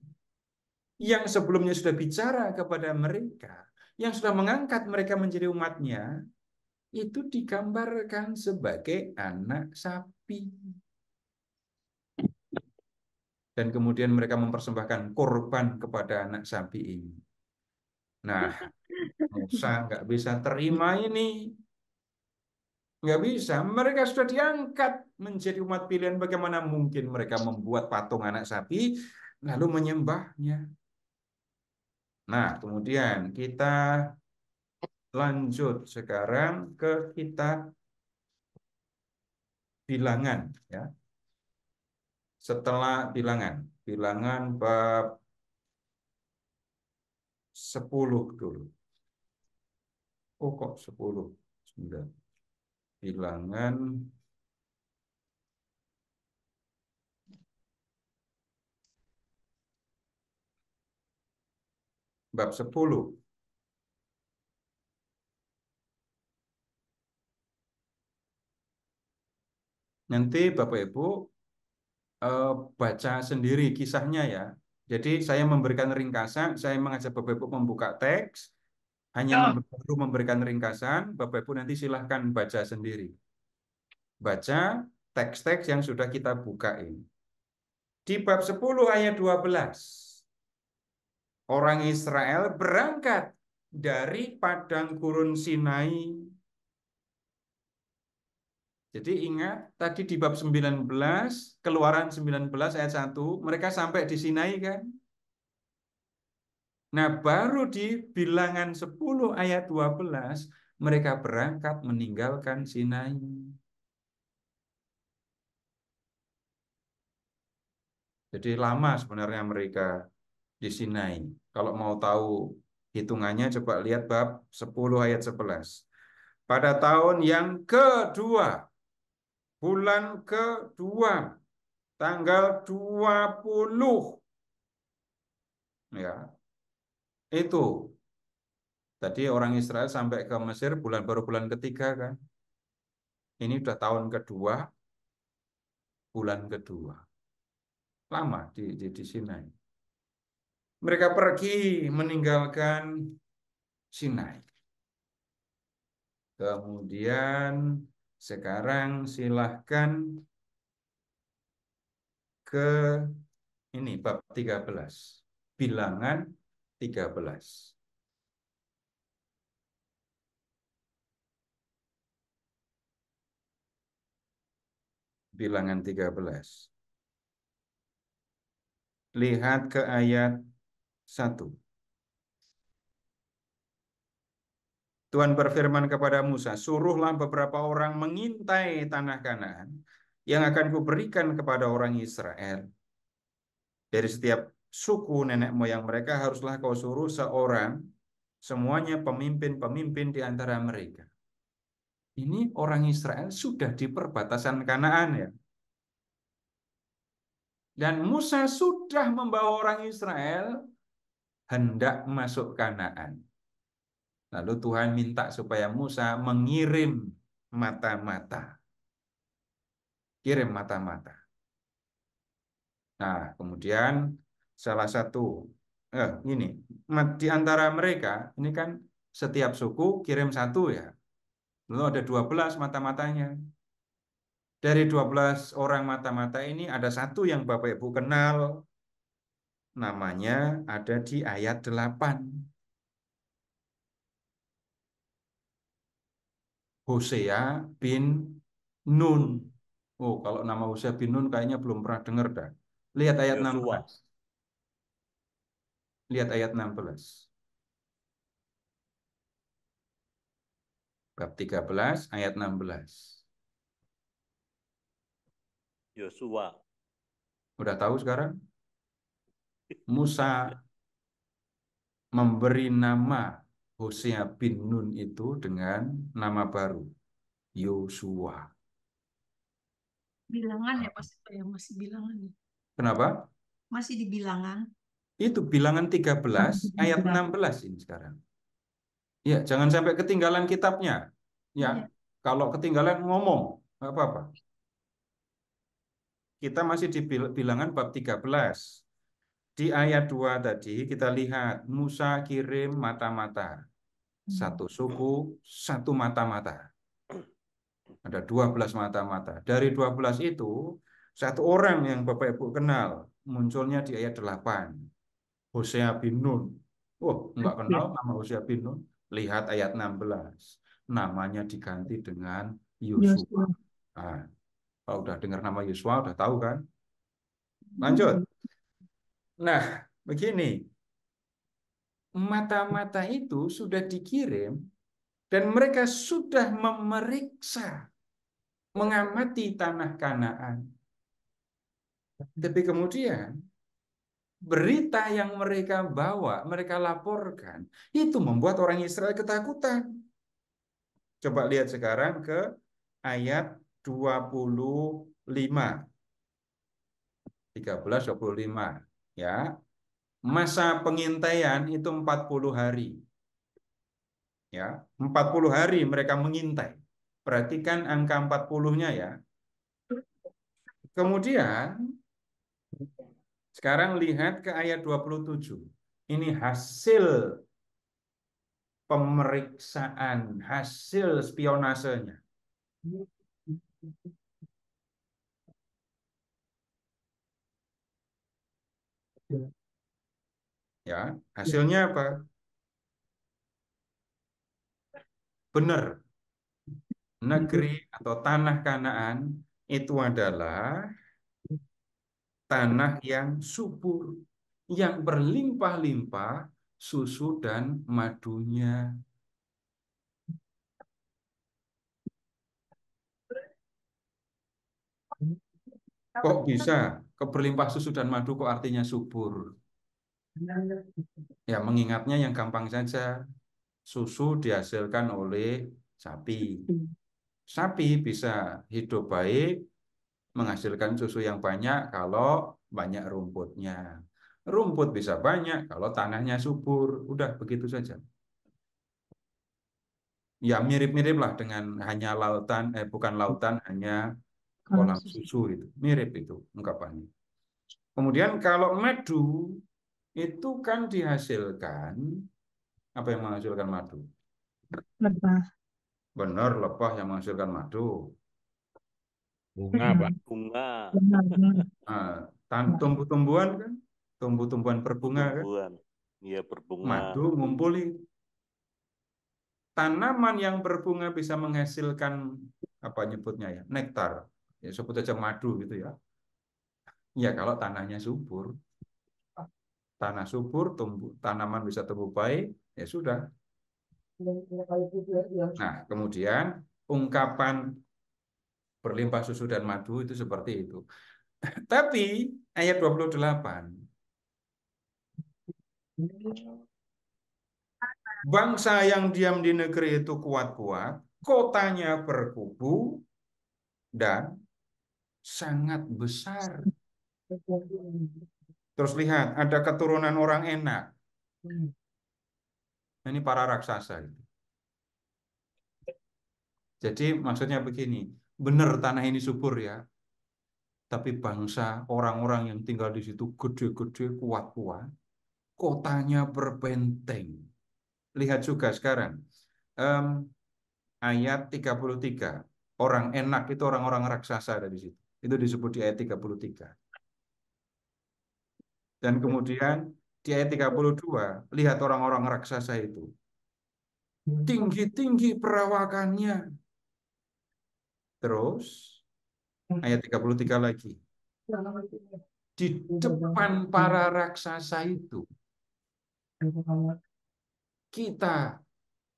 yang sebelumnya sudah bicara kepada mereka, yang sudah mengangkat mereka menjadi umatnya, itu digambarkan sebagai anak sapi. Dan kemudian mereka mempersembahkan korban kepada anak sapi ini. Nah, Musa nggak bisa terima ini. Nggak bisa. Mereka sudah diangkat menjadi umat pilihan. Bagaimana mungkin mereka membuat patung anak sapi, lalu menyembahnya. Nah, kemudian kita lanjut sekarang ke kitab Bilangan. Ya. Setelah Bilangan bab 10 dulu. Oh kok 10? 9. Bilangan bab 10. Nanti Bapak Ibu baca sendiri kisahnya ya. Jadi saya memberikan ringkasan, saya mengajak Bapak Ibu membuka teks, hanya baru memberikan ringkasan, Bapak Ibu nanti silahkan baca sendiri. Baca teks-teks yang sudah kita buka ini. Di bab 10 ayat 12, orang Israel berangkat dari padang gurun Sinai. Jadi ingat, tadi di bab 19, Keluaran 19 ayat 1, mereka sampai di Sinai kan? Nah, baru di Bilangan 10 ayat 12, mereka berangkat meninggalkan Sinai. Jadi lama sebenarnya mereka di Sinai. Kalau mau tahu hitungannya, coba lihat bab 10 ayat 11. Pada tahun yang kedua, bulan kedua, tanggal 20, ya, itu tadi orang Israel sampai ke Mesir baru bulan ketiga kan. Ini udah tahun kedua, bulan kedua. Lama di Sinai. Mereka pergi meninggalkan Sinai. Kemudian sekarang silahkan ke ini bab 13. Bilangan 13. Bilangan 13. Lihat ke ayat 1. Tuhan berfirman kepada Musa, suruhlah beberapa orang mengintai tanah Kanaan yang akan kuberikan kepada orang Israel. Dari setiap suku nenek moyang mereka haruslah kau suruh seorang, semuanya pemimpin-pemimpin di antara mereka. Ini orang Israel sudah di perbatasan Kanaan ya. Dan Musa sudah membawa orang Israel hendak masuk Kanaan. Lalu Tuhan minta supaya Musa mengirim mata-mata. Kirim mata-mata. Nah, kemudian salah satu ini di antara mereka ini kan setiap suku kirim satu ya. Lalu ada 12 mata-matanya. Dari 12 orang mata-mata ini ada satu yang Bapak Ibu kenal. Namanya ada di ayat 8. Hosea bin Nun. Oh, kalau nama Hosea bin Nun kayaknya belum pernah dengar dah. Lihat ayat Yosua. 16. Lihat ayat 16. Bab 13 ayat 16. Yosua. Udah tahu sekarang? Musa memberi nama Hosea bin Nun itu dengan nama baru, Yosua. Bilangan ya Pak Seto ya, masih bilangan ya. Kenapa? Masih di bilangan. Itu bilangan 13 ayat 16 ini sekarang. Ya, jangan sampai ketinggalan kitabnya. Ya, Iya. kalau ketinggalan ngomong, nggak apa-apa. Kita masih di bilangan bab 13. Di ayat 2 tadi kita lihat Musa kirim mata-mata. Satu suku, satu mata-mata. Ada 12 mata-mata. Dari 12 itu, satu orang yang Bapak Ibu kenal, munculnya di ayat 8. Hosea bin Nun. Oh, enggak kenal nama Hosea bin Nun. Lihat ayat 16. Namanya diganti dengan Yosua. Nah, kalau udah dengar nama Yosua, udah tahu kan? Lanjut. Nah, begini. Mata-mata itu sudah dikirim dan mereka sudah memeriksa, mengamati tanah Kanaan. Tapi kemudian berita yang mereka bawa, mereka laporkan, itu membuat orang Israel ketakutan. Coba lihat sekarang ke ayat 25. 13-25. Ya. Masa pengintaian itu 40 hari. Ya, 40 hari mereka mengintai. Perhatikan angka 40-nya ya. Kemudian sekarang lihat ke ayat 27. Ini hasil pemeriksaan, hasil spionasenya. Ya, hasilnya apa? Benar. Negeri atau tanah Kanaan itu adalah tanah yang subur, yang berlimpah-limpah susu dan madunya. Kok bisa berlimpah susu dan madu kok artinya subur? Ya, mengingatnya yang gampang saja. Susu dihasilkan oleh sapi. Sapi bisa hidup baik, menghasilkan susu yang banyak kalau banyak rumputnya. Rumput bisa banyak kalau tanahnya subur. Udah begitu saja. Ya mirip-mirip lah dengan hanya lautan, bukan lautan, hanya kolam susu itu. Mirip itu ungkapannya. Kemudian kalau madu itu kan dihasilkan, apa yang menghasilkan madu? Lebah. Benar, lebah yang menghasilkan madu. Bunga, Pak. Bunga. Nah, tumbuh-tumbuhan kan, tumbuh-tumbuhan berbunga kan, Tumbuhan. Iya, berbunga. madu ngumpuli. Tanaman yang berbunga bisa menghasilkan apa nyebutnya ya, nektar. Ya sebut aja madu gitu ya. Ya kalau tanahnya subur. Tanah subur, tanaman bisa tumbuh baik, ya sudah. Nah, kemudian ungkapan berlimpah susu dan madu itu seperti itu. Tapi ayat 28. Bangsa yang diam di negeri itu kuat-kuat, kotanya berkubu dan sangat besar. Terus lihat, ada keturunan orang enak. Ini para raksasa. Jadi maksudnya begini, benar tanah ini subur ya, tapi bangsa orang-orang yang tinggal di situ gede-gede, kuat-kuat, kotanya berbenteng. Lihat juga sekarang, em, ayat 33. Orang enak itu orang-orang raksasa ada di situ. Itu disebut di ayat 33. Dan kemudian di ayat 32, lihat orang-orang raksasa itu. Tinggi-tinggi perawakannya. Terus ayat 33 lagi. Di depan para raksasa itu, kita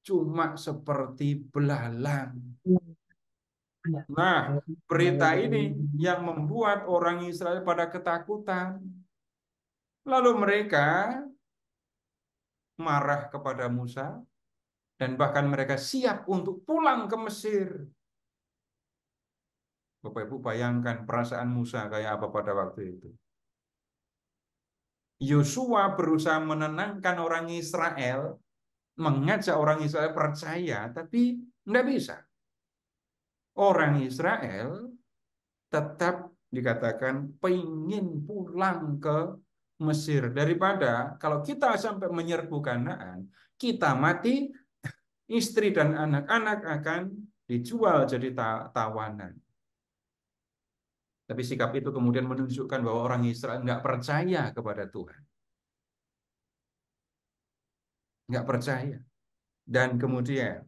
cuma seperti belalang. Nah, berita ini yang membuat orang Israel pada ketakutan. Lalu mereka marah kepada Musa dan bahkan mereka siap untuk pulang ke Mesir. Bapak Ibu bayangkan perasaan Musa kayak apa pada waktu itu. Yosua berusaha menenangkan orang Israel, mengajak orang Israel percaya, tapi nggak bisa. Orang Israel tetap dikatakan pengen pulang ke Mesir. Daripada kalau kita sampai menyerbu Kanaan, kita mati, istri dan anak-anak akan dijual jadi tawanan. Tapi sikap itu kemudian menunjukkan bahwa orang Israel nggak percaya kepada Tuhan. Nggak percaya. Dan kemudian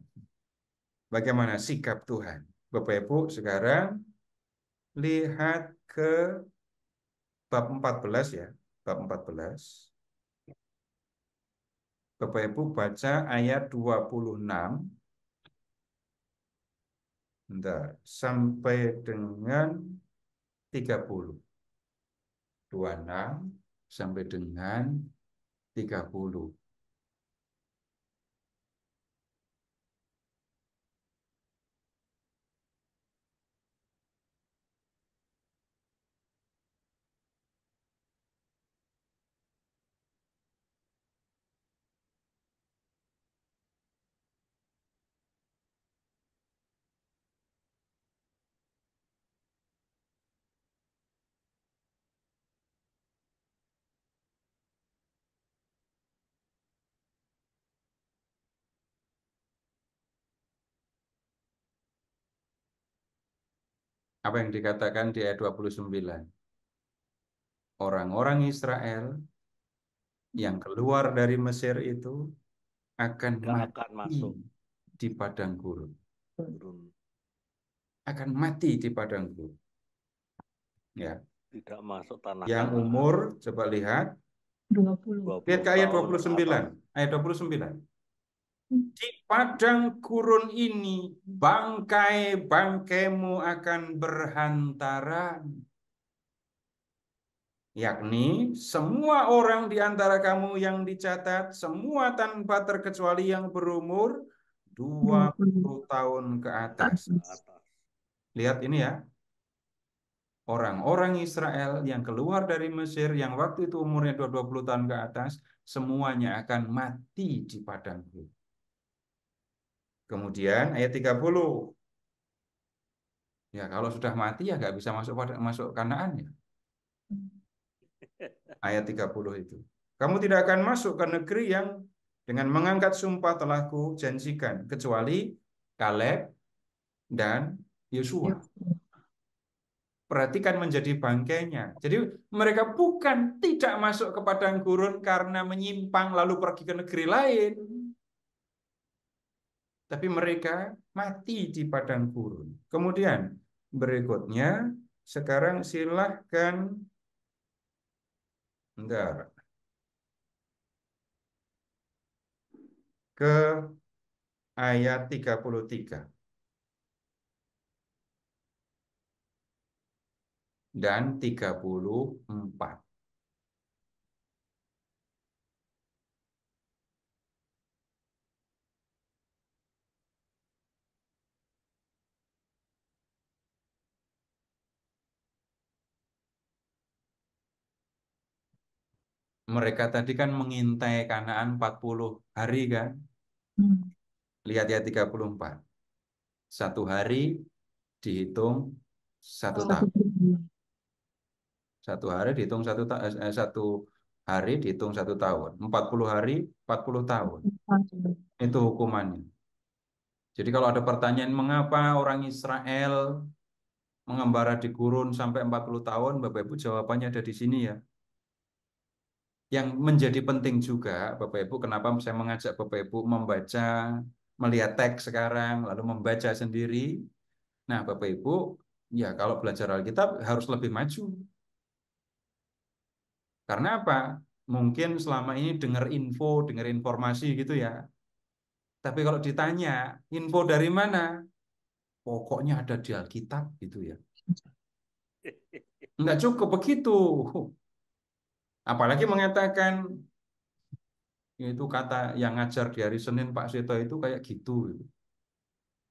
bagaimana sikap Tuhan? Bapak Ibu sekarang lihat ke bab 14 ya. Bab 14. Bapak Ibu baca ayat 26. Bentar, sampai dengan 30. 26 sampai dengan 30. Apa yang dikatakan di ayat 29? Orang-orang Israel yang keluar dari Mesir itu akan Nggak mati akan masuk di padang gurun. gurun. Akan mati di padang gurun. Ya. Tidak masuk tanah Yang Kanaan. umur, coba lihat. 20. Lihat ke 20 ayat tahun ke 29. atas. Ayat 29. Di padang gurun ini, bangkai-bangkaimu akan berhantaran. Yakni semua orang di antara kamu yang dicatat, semua tanpa terkecuali yang berumur 20 tahun ke atas. Ke atas. Lihat ini ya. Orang-orang Israel yang keluar dari Mesir yang waktu itu umurnya 20 tahun ke atas, semuanya akan mati di padang gurun. Kemudian ayat 30. Ya kalau sudah mati ya nggak bisa masuk Kanaan ya. Ayat 30 itu. Kamu tidak akan masuk ke negeri yang dengan mengangkat sumpah telah kujanjikan, kecuali Kaleb dan Yosua. Perhatikan menjadi bangkainya. Jadi mereka bukan tidak masuk ke padang gurun karena menyimpang lalu pergi ke negeri lain. Tapi mereka mati di padang gurun. Kemudian berikutnya, sekarang silahkan. Bentar. Ke ayat 33 dan 34. Mereka tadi kan mengintai Kanaan 40 hari kan? Lihat ya 34. 1 hari dihitung 1 tahun. 1 hari dihitung 1 hari dihitung 1 tahun. 40 hari 40 tahun. Itu hukumannya. Jadi kalau ada pertanyaan mengapa orang Israel mengembara di gurun sampai 40 tahun, Bapak Ibu jawabannya ada di sini ya. Yang menjadi penting juga, Bapak Ibu, kenapa saya mengajak Bapak Ibu membaca, melihat teks sekarang, lalu membaca sendiri. Nah, Bapak Ibu, ya kalau belajar Alkitab harus lebih maju. Karena apa? Mungkin selama ini dengar info, dengar informasi gitu ya. Tapi kalau ditanya, info dari mana? Pokoknya ada di Alkitab gitu ya. Enggak cukup begitu. Apalagi mengatakan itu kata yang ngajar di hari Senin Pak Seto itu kayak gitu.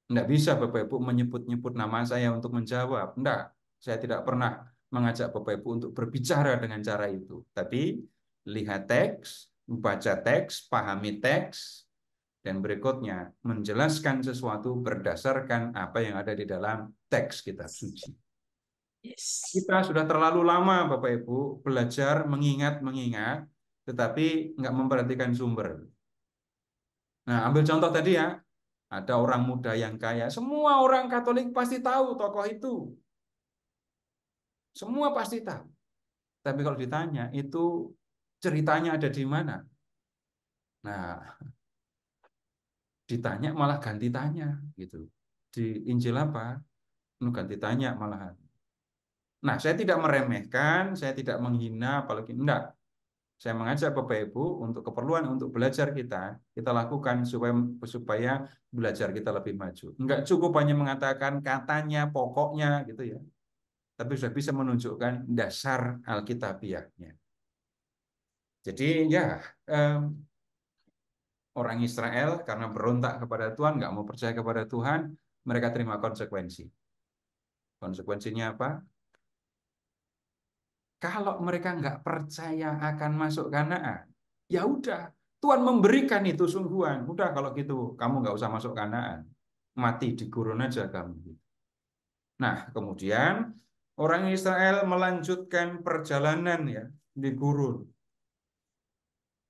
Enggak bisa Bapak Ibu menyebut-nyebut nama saya untuk menjawab. Enggak, saya tidak pernah mengajak Bapak Ibu untuk berbicara dengan cara itu. Tapi lihat teks, baca teks, pahami teks, dan berikutnya menjelaskan sesuatu berdasarkan apa yang ada di dalam teks kitab suci. Kita sudah terlalu lama Bapak Ibu belajar mengingat, tetapi nggak memperhatikan sumber. Nah, ambil contoh tadi ya, ada orang muda yang kaya. Semua orang Katolik pasti tahu tokoh itu. Semua pasti tahu. Tapi kalau ditanya, itu ceritanya ada di mana? Nah, ditanya malah ganti tanya gitu. Di Injil apa? Ganti tanya malahan. Nah, saya tidak meremehkan, saya tidak menghina, apalagi enggak. Saya mengajak Bapak Ibu untuk keperluan untuk belajar kita lakukan supaya belajar kita lebih maju. Enggak cukup hanya mengatakan katanya, pokoknya gitu ya. Tapi sudah bisa menunjukkan dasar Alkitabiahnya. Jadi ya, orang Israel karena berontak kepada Tuhan, nggak mau percaya kepada Tuhan, mereka terima konsekuensi. Konsekuensinya apa? Kalau mereka nggak percaya akan masuk Kanaan, ya udah, Tuhan memberikan itu sungguhan. Udah kalau gitu, kamu nggak usah masuk Kanaan, mati di gurun aja kamu. Nah, kemudian orang Israel melanjutkan perjalanan ya di gurun.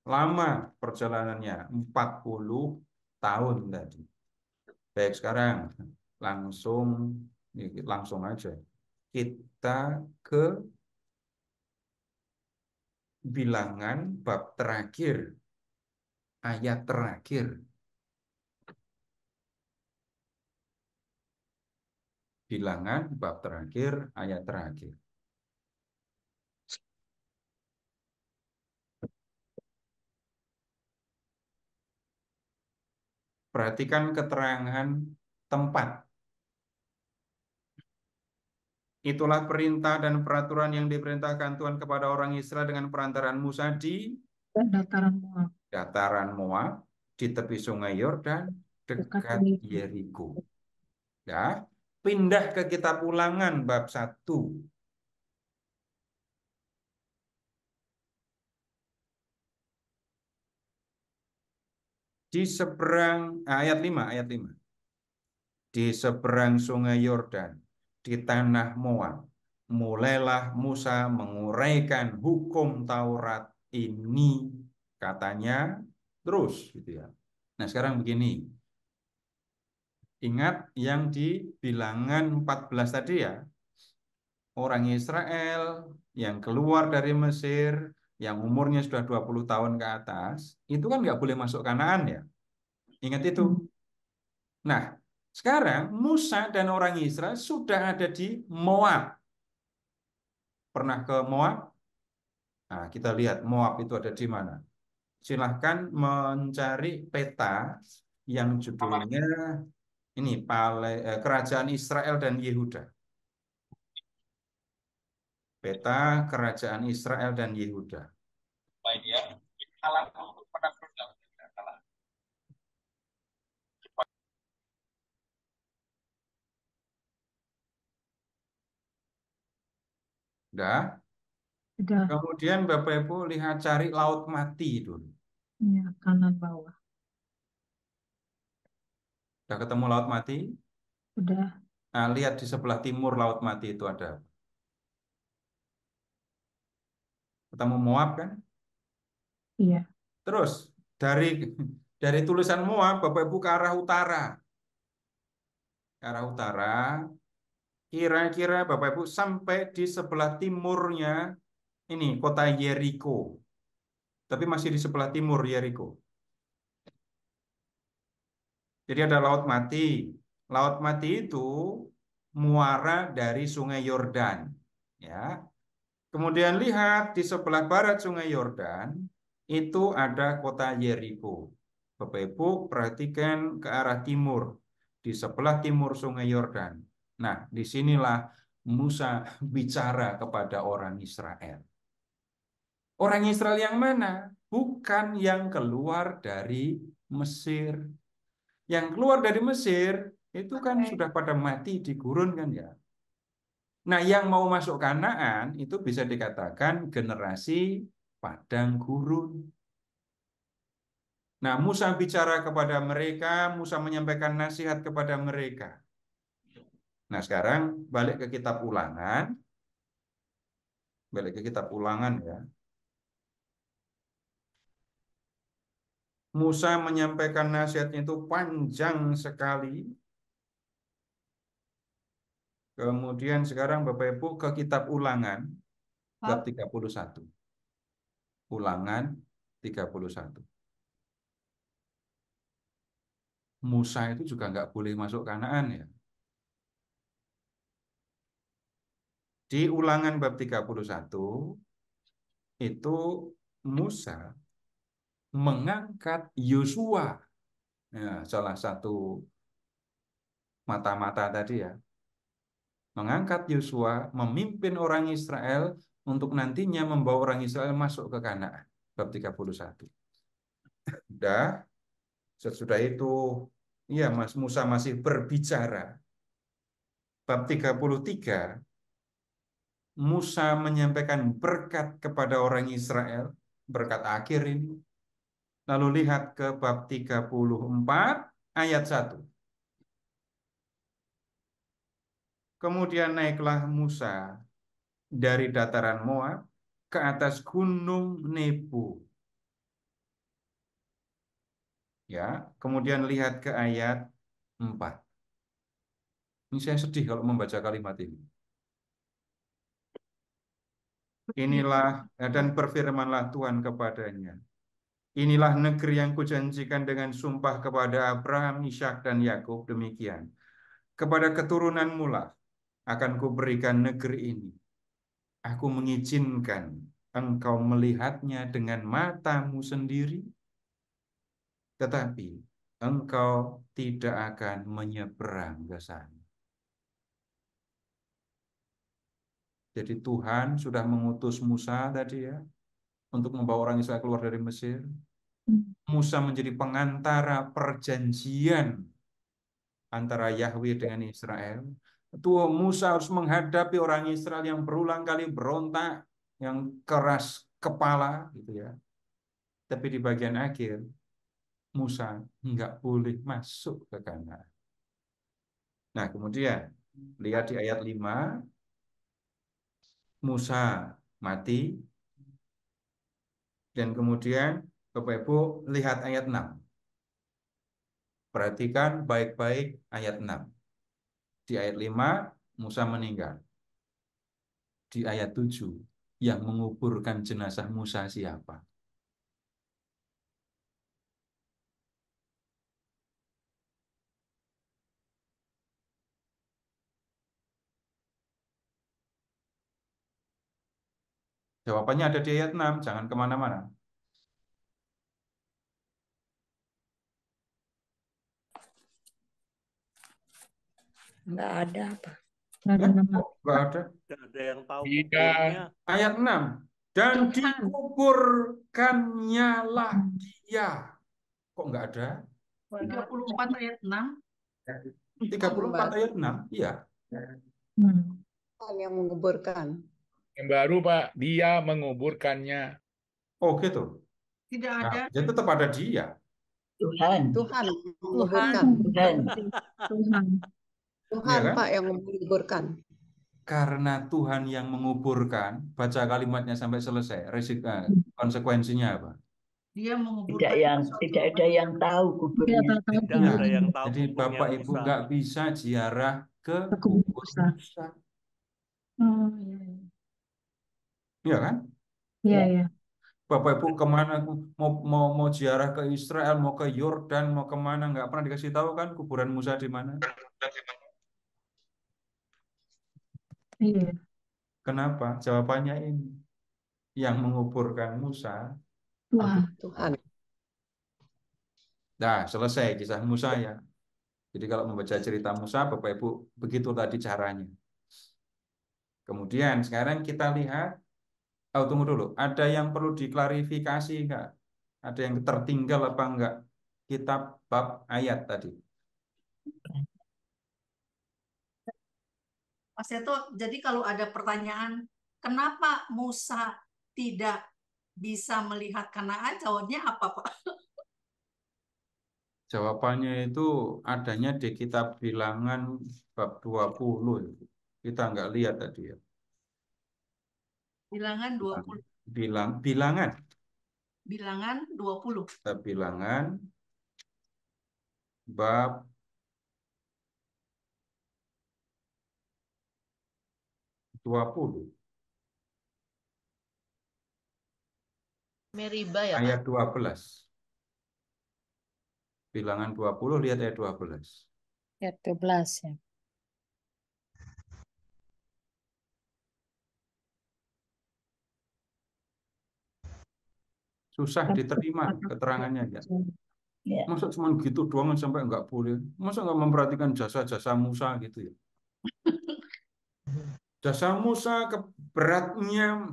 Lama perjalanannya, 40 tahun tadi. Baik, sekarang langsung langsung aja kita ke Bilangan bab terakhir, ayat terakhir. Bilangan bab terakhir, ayat terakhir. Perhatikan keterangan tempat. Itulah perintah dan peraturan yang diperintahkan Tuhan kepada orang Israel dengan perantaraan Musa di Dataran Moab. dataran Moab, di tepi sungai Yordan, dekat Yeriko. Ya, pindah ke kitab Ulangan bab 1. Di seberang ayat 5, ayat 5. Di seberang sungai Yordan, di tanah Moab, mulailah Musa menguraikan hukum Taurat ini, katanya terus gitu ya. Nah, sekarang begini. Ingat yang di Bilangan 14 tadi ya. Orang Israel yang keluar dari Mesir, yang umurnya sudah 20 tahun ke atas, itu kan nggak boleh masuk Kanaan ya. Ingat itu. Nah, sekarang Musa dan orang Israel sudah ada di Moab. Pernah ke Moab? Nah, kita lihat Moab itu ada di mana. Silahkan mencari peta yang judulnya ini Kerajaan Israel dan Yehuda. Peta Kerajaan Israel dan Yehuda. Udah? Sudah, Kemudian Bapak Ibu lihat cari laut mati dulu. ya, kanan bawah. Sudah ketemu laut mati? Sudah, Nah, lihat di sebelah timur laut mati itu ada apa? Ketemu Moab kan? iya. Terus dari tulisan Moab, Bapak Ibu ke arah utara. Ke arah utara, kira-kira Bapak Ibu sampai di sebelah timurnya ini kota Yeriko. Tapi masih di sebelah timur Yeriko. Jadi ada laut mati. Laut mati itu muara dari Sungai Yordan, ya. Kemudian lihat di sebelah barat Sungai Yordan itu ada kota Yeriko. Bapak Ibu perhatikan ke arah timur, di sebelah timur Sungai Yordan. Nah, disinilah Musa bicara kepada orang Israel. Orang Israel yang mana? Bukan yang keluar dari Mesir. Yang keluar dari Mesir itu kan sudah pada mati di gurun kan ya. Nah, yang mau masuk Kanaan itu bisa dikatakan generasi padang gurun. Nah, Musa bicara kepada mereka, Musa menyampaikan nasihat kepada mereka. Nah, sekarang balik ke kitab Ulangan. Balik ke kitab Ulangan ya. Musa menyampaikan nasihatnya itu panjang sekali. Kemudian sekarang Bapak Ibu ke kitab Ulangan bab 31. Ulangan 31. Musa itu juga nggak boleh masuk Kanaan ya. Di Ulangan bab 31 itu Musa mengangkat Yosua. Ya, salah satu mata-mata tadi ya. Mengangkat Yosua memimpin orang Israel untuk nantinya membawa orang Israel masuk ke Kanaan. Bab 31. Sudah, sesudah itu iya Mas Musa masih berbicara. Bab 33 Musa menyampaikan berkat kepada orang Israel, berkat akhir ini. Lalu lihat ke bab 34 ayat 1. Kemudian naiklah Musa dari dataran Moab ke atas gunung Nebo. Ya, kemudian lihat ke ayat 4. Ini saya sedih kalau membaca kalimat ini. Inilah dan berfirmanlah Tuhan kepadanya. Inilah negeri yang kujanjikan dengan sumpah kepada Abraham, Ishak dan Yakub demikian. Kepada keturunanmu lah akan kuberikan negeri ini. Aku mengizinkan engkau melihatnya dengan matamu sendiri, tetapi engkau tidak akan menyeberang ke sana. Jadi Tuhan sudah mengutus Musa tadi ya, untuk membawa orang Israel keluar dari Mesir. Musa menjadi pengantara perjanjian antara Yahweh dengan Israel. Tuh Musa harus menghadapi orang Israel yang berulang kali berontak, yang keras kepala gitu ya. Tapi di bagian akhir Musa nggak boleh masuk ke Kanaan. Nah, kemudian lihat di ayat 5, Musa mati, dan kemudian Bapak Ibu lihat ayat 6. Perhatikan baik-baik ayat 6. Di ayat 5 Musa meninggal. Di ayat 7 yang menguburkan jenazah Musa siapa? Jawabannya ada di ayat 6, jangan kemana-mana. Nggak ada apa. Nggak ada nama. Enggak ada. Tidak ada yang tahu Iya. kuburnya. Ayat 6. Dan dikuburkannya lah dia. Kok enggak ada? 34 ayat 6. 34 ayat 6. Iya. Hmm. Yang menguburkan. Yang baru, Pak, dia menguburkannya. Oh gitu. Tidak Nah, ada jadi tetap ada dia. Tuhan. Tuhan Tuhan. menguburkan. Tuhan. Tuhan. Tuhan Iya kan? Pak yang menguburkan. Karena Tuhan yang menguburkan, baca kalimatnya sampai selesai. Konsekuensinya apa? Dia Tidak menguburkan tidak ada yang tahu Dia kuburnya. tak tahu Tidak Iya. ada yang tahu Jadi kuburnya Bapak Ibu Musa. nggak bisa ziarah ke ke kubur kubur Musa. Musa. Oh, iya, iya. Iya kan? Iya, Ya. iya. Bapak Ibu kemana mau ziarah ke Israel, mau ke Yordan, mau kemana, nggak pernah dikasih tahu kan kuburan Musa di mana? Iya. Kenapa? Jawabannya ini. Yang menguburkan Musa. Wah, Tuhan. Nah, selesai kisah Musa ya. Jadi kalau membaca cerita Musa, Bapak Ibu, begitu tadi caranya. Kemudian sekarang kita lihat, tunggu dulu, ada yang perlu diklarifikasi enggak? Ada yang tertinggal apa enggak? Kitab bab ayat tadi. Mas Seto, jadi kalau ada pertanyaan, kenapa Musa tidak bisa melihat Kanaan? Jawabnya apa, Pak? Jawabannya itu adanya di kitab Bilangan bab 20. Kita enggak lihat tadi ya. Bilangan 20. Bilangan. Bilangan 20. Kitab Bilangan bab 20. Meriba ya Pak. Ayat 12. Bilangan 20, lihat ayat 12. ayat 12 ya. Susah diterima keterangannya ya. Ya. Masa cuma gitu doang sampai nggak boleh? Masa nggak memperhatikan jasa-jasa Musa gitu ya? Jasa Musa, beratnya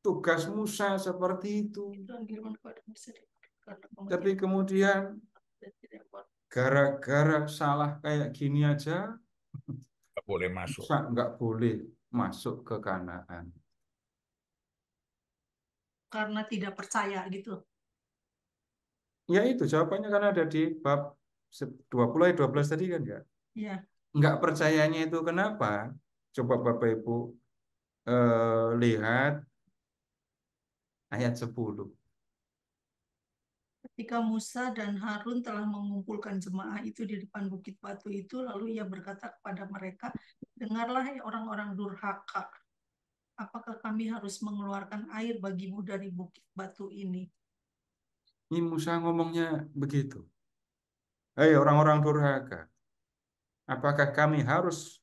tugas Musa seperti itu. Tapi kemudian gara-gara salah kayak gini aja, Nggak boleh masuk. Musa nggak boleh masuk ke Kanaan. Karena tidak percaya gitu. Ya itu jawabannya kan ada di bab 20 ayat 12 tadi kan ya. Iya. Nggak percayanya itu kenapa? Coba Bapak Ibu lihat ayat 10. Ketika Musa dan Harun telah mengumpulkan jemaah itu di depan bukit batu itu, lalu ia berkata kepada mereka, dengarlah ya orang-orang durhaka, apakah kami harus mengeluarkan air bagimu dari bukit batu ini? Ini Musa ngomongnya begitu. Hei orang-orang durhaka, apakah kami harus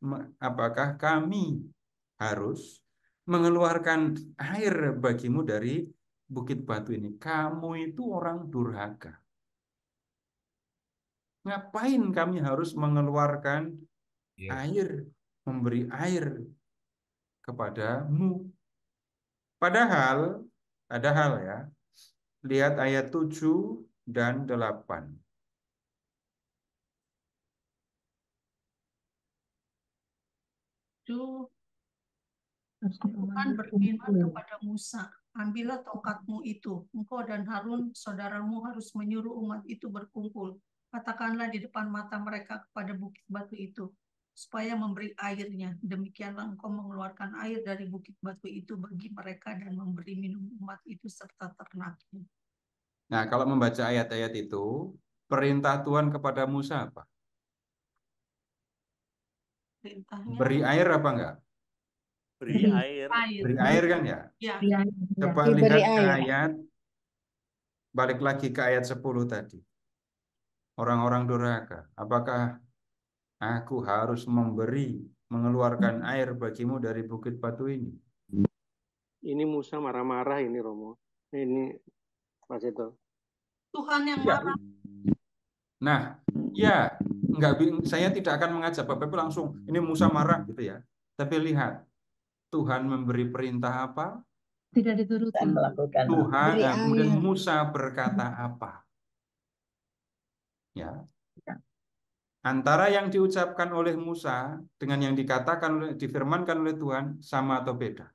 mengeluarkan air bagimu dari bukit batu ini? Kamu itu orang durhaka. Ngapain kami harus mengeluarkan air, memberi air kepadamu? Padahal ya, lihat ayat 7 dan 8. Itu Tuhan berfirman kepada Musa, ambillah tongkatmu itu, engkau dan Harun saudaramu harus menyuruh umat itu berkumpul. Katakanlah di depan mata mereka kepada bukit batu itu, supaya memberi airnya. Demikianlah engkau mengeluarkan air dari bukit batu itu bagi mereka dan memberi minum umat itu serta ternaknya. Nah, kalau membaca ayat-ayat itu, perintah Tuhan kepada Musa apa? Perintahnya Beri air apa enggak? Beri air. Beri air kan ya? Ya. Coba Diberi lihat ke air. ayat, balik lagi ke ayat 10 tadi. Orang-orang durhaka, apakah aku harus mengeluarkan air bagimu dari bukit batu ini? Ini Musa marah-marah ini Romo. Ini Pak Seto. Tuhan yang Ya. marah. Nah, ya, saya tidak akan mengajak Bapak Ibu langsung, ini Musa marah gitu ya. Tapi lihat, Tuhan memberi perintah apa? Tidak dituruti. Dan melakukan Tuhan, Beri kemudian air. Musa berkata apa? Ya. Antara yang diucapkan oleh Musa dengan yang difirmankan oleh Tuhan sama atau beda?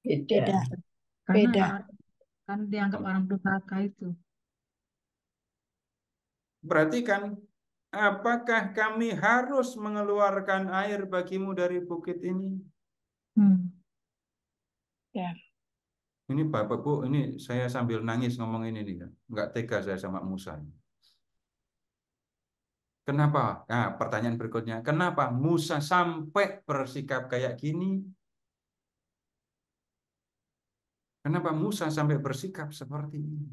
Beda. Beda. Karena Beda. kan dianggap orang durhaka itu. Berarti kan, apakah kami harus mengeluarkan air bagimu dari bukit ini? Ya. Ini Bapak Bu, ini saya sambil nangis ngomong ini nih, nggak tega saya sama Musa. Kenapa? Nah, pertanyaan berikutnya, kenapa Musa sampai bersikap kayak gini? Kenapa Musa sampai bersikap seperti ini?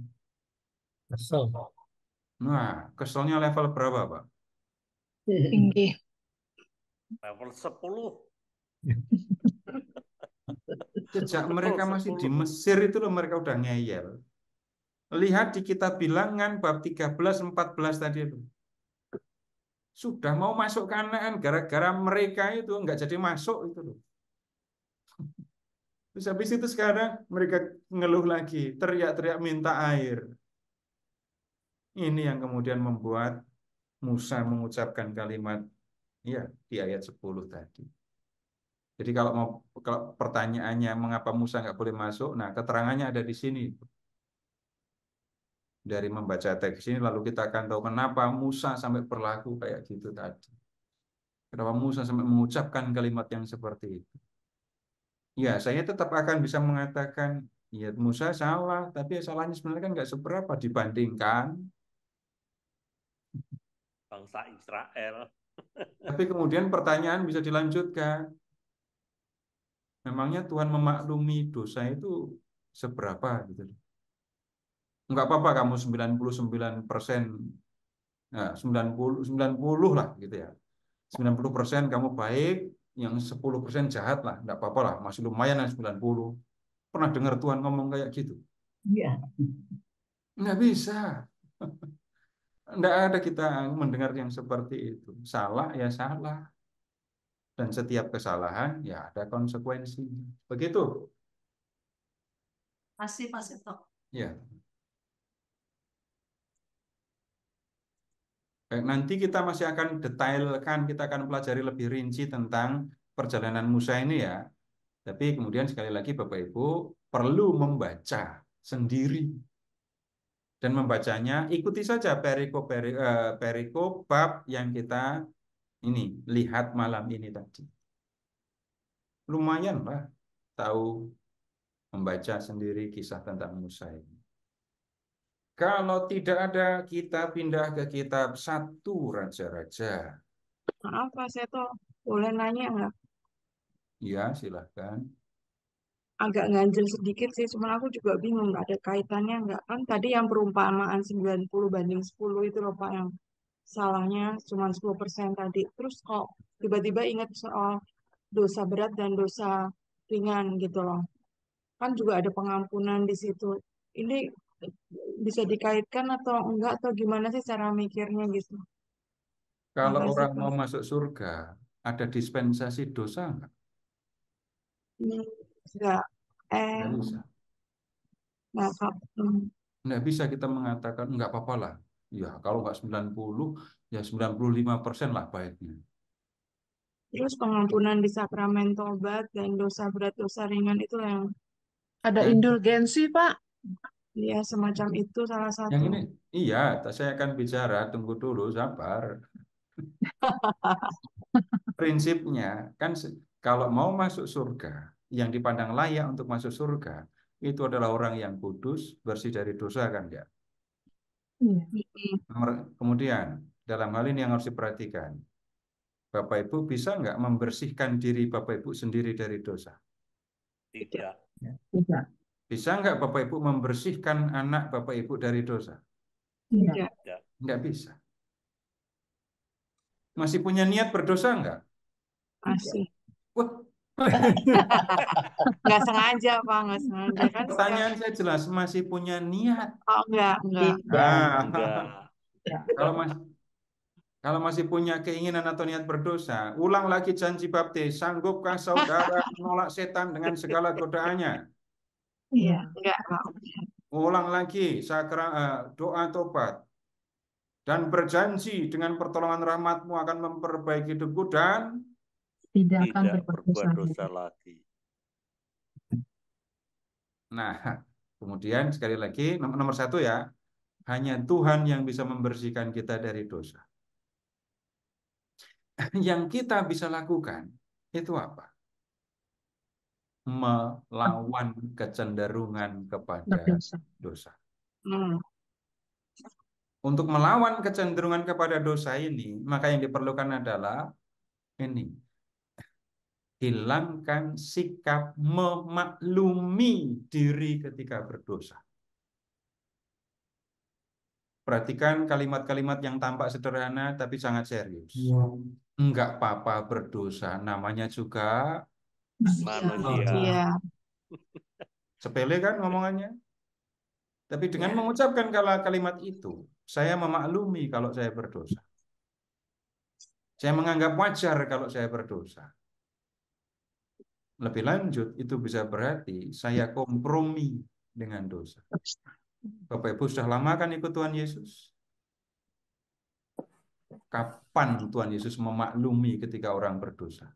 Kesel. Nah, keselnya level berapa, Pak? Tinggi. Level 10. Sejak Level mereka masih di 10. Mesir itu loh mereka udah ngeyel. Lihat di kitab Bilangan bab 13-14 tadi itu. Sudah mau masuk Kanaan gara-gara mereka itu nggak jadi masuk itu loh. Terus habis itu sekarang mereka ngeluh lagi, teriak-teriak minta air. Ini yang kemudian membuat Musa mengucapkan kalimat ya di ayat 10 tadi. Jadi kalau pertanyaannya mengapa Musa nggak boleh masuk, nah keterangannya ada di sini. Dari membaca teks ini lalu kita akan tahu kenapa Musa sampai berlaku kayak gitu tadi. Kenapa Musa sampai mengucapkan kalimat yang seperti itu. Ya, saya tetap akan bisa mengatakan, ya Musa salah, tapi salahnya sebenarnya kan nggak seberapa dibandingkan. Bangsa Israel. Tapi kemudian pertanyaan bisa dilanjutkan. Memangnya Tuhan memaklumi dosa itu seberapa gitu. Enggak apa-apa kamu 99%, nah 90 lah gitu ya. 90% kamu baik, yang 10% jahat lah, enggak apa-apa lah, masih lumayan lah 90. Pernah dengar Tuhan ngomong kayak gitu? Iya. Enggak bisa. Enggak ada kita mendengar yang seperti itu. Salah ya salah. Dan setiap kesalahan ya ada konsekuensinya. Begitu. Masih Pak Seto. Ya. Baik, nanti kita masih akan detailkan, kita akan pelajari lebih rinci tentang perjalanan Musa ini ya. Tapi kemudian sekali lagi Bapak Ibu perlu membaca sendiri. Dan membacanya ikuti saja perikop bab yang kita ini lihat malam ini tadi. Lumayan lah tahu membaca sendiri kisah tentang Musa ini. Kalau tidak ada, kita pindah ke kitab 1 Raja-Raja. Maaf Pak Seto, boleh nanya nggak? Ya, silahkan. Agak ganjel sedikit sih, cuman aku juga bingung, nggak ada kaitannya nggak? Kan tadi yang perumpamaan 90/10 itu loh Pak, yang salahnya cuma 10% tadi. Terus kok tiba-tiba ingat soal dosa berat dan dosa ringan gitu loh. Kan juga ada pengampunan di situ. Ini bisa dikaitkan atau enggak, atau gimana sih cara mikirnya gitu? Kalau Makasih orang Pak. mau masuk surga, ada dispensasi dosa enggak? Enggak. Enggak bisa. Enggak, Kak. Enggak bisa kita mengatakan enggak apa-apa lah. Ya, kalau enggak 90, ya 95% lah baiknya. Terus pengampunan di sakramen tobat dan dosa berat, dosa ringan itu yang Ada indulgensi, Pak. ya semacam itu salah Yang satu. ini, iya, saya akan bicara, tunggu dulu, sabar. Prinsipnya, kan kalau mau masuk surga, yang dipandang layak untuk masuk surga, itu adalah orang yang kudus, bersih dari dosa, kan ya? Kemudian, dalam hal ini yang harus diperhatikan, Bapak Ibu bisa nggak membersihkan diri Bapak Ibu sendiri dari dosa? Tidak. Tidak. Bisa nggak Bapak Ibu membersihkan anak Bapak Ibu dari dosa? Tidak. Tidak. Nggak bisa. Masih punya niat berdosa nggak? Masih. Wah, Nggak sengaja, Pak. Nggak sengaja. Kan pertanyaan saya jelas, masih punya niat. Oh, enggak. Enggak. Kalau masih punya keinginan atau niat berdosa, ulang lagi janji baptis. Sanggupkah saudara menolak setan dengan segala godaannya? Iya, enggak, Pak. Ulang lagi doa tobat. Dan berjanji dengan pertolongan rahmat-Mu akan memperbaiki hidupku dan Tidak akan Tidak berbuat berbuat dosa lagi. Nah, kemudian sekali lagi nomor satu ya, hanya Tuhan yang bisa membersihkan kita dari dosa. Yang kita bisa lakukan itu apa? Melawan kecenderungan kepada Berdosa. dosa. Hmm. Untuk melawan kecenderungan kepada dosa ini, maka yang diperlukan adalah ini. Hilangkan sikap memaklumi diri ketika berdosa. Perhatikan kalimat-kalimat yang tampak sederhana tapi sangat serius. Enggak apa-apa berdosa, namanya juga Manusia. Iya. sepele kan ngomongannya. Tapi dengan mengucapkan kalimat itu, saya memaklumi kalau saya berdosa. Saya menganggap wajar kalau saya berdosa. Lebih lanjut, itu bisa berarti saya kompromi dengan dosa. Bapak Ibu sudah lama kan ikut Tuhan Yesus? Kapan Tuhan Yesus memaklumi ketika orang berdosa?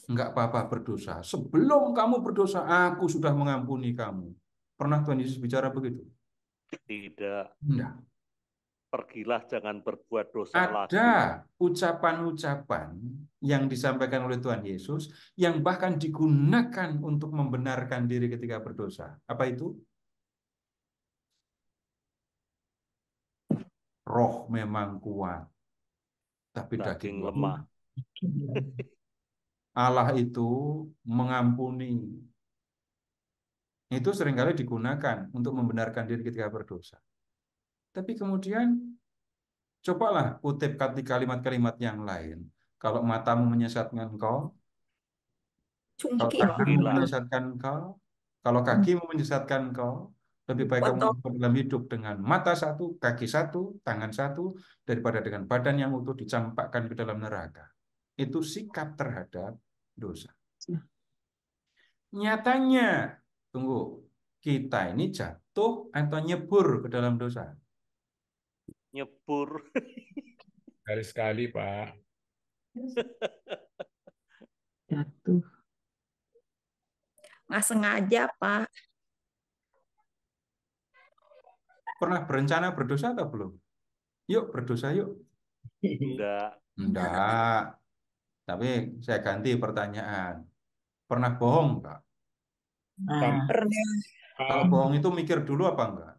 Enggak apa-apa berdosa. Sebelum kamu berdosa, aku sudah mengampuni kamu. Pernah Tuhan Yesus bicara begitu? Tidak. Enggak. Pergilah, jangan berbuat dosa lagi. Ada ucapan-ucapan yang disampaikan oleh Tuhan Yesus yang bahkan digunakan untuk membenarkan diri ketika berdosa. Apa itu? Roh memang kuat, tapi daging lemah. Allah itu mengampuni. Itu seringkali digunakan untuk membenarkan diri ketika berdosa. Tapi kemudian cobalah kutip kalimat-kalimat yang lain. Kalau matamu menyesatkan engkau, kalau tanganmu menyesatkan engkau, kalau kakimu menyesatkan engkau, lebih baik kamu dalam hidup dengan mata satu, kaki satu, tangan satu, daripada dengan badan yang utuh dicampakkan ke dalam neraka. Itu sikap terhadap dosa. Nyatanya, tunggu, kita ini jatuh atau nyebur ke dalam dosa? Nyebur. Sekali-sekali, Pak. Jatuh. Nggak sengaja, Pak. Pernah berencana berdosa atau belum? Yuk berdosa yuk. Enggak. Enggak. Tapi saya ganti pertanyaan. Pernah bohong enggak? Pernah Kalau bohong itu mikir dulu apa enggak?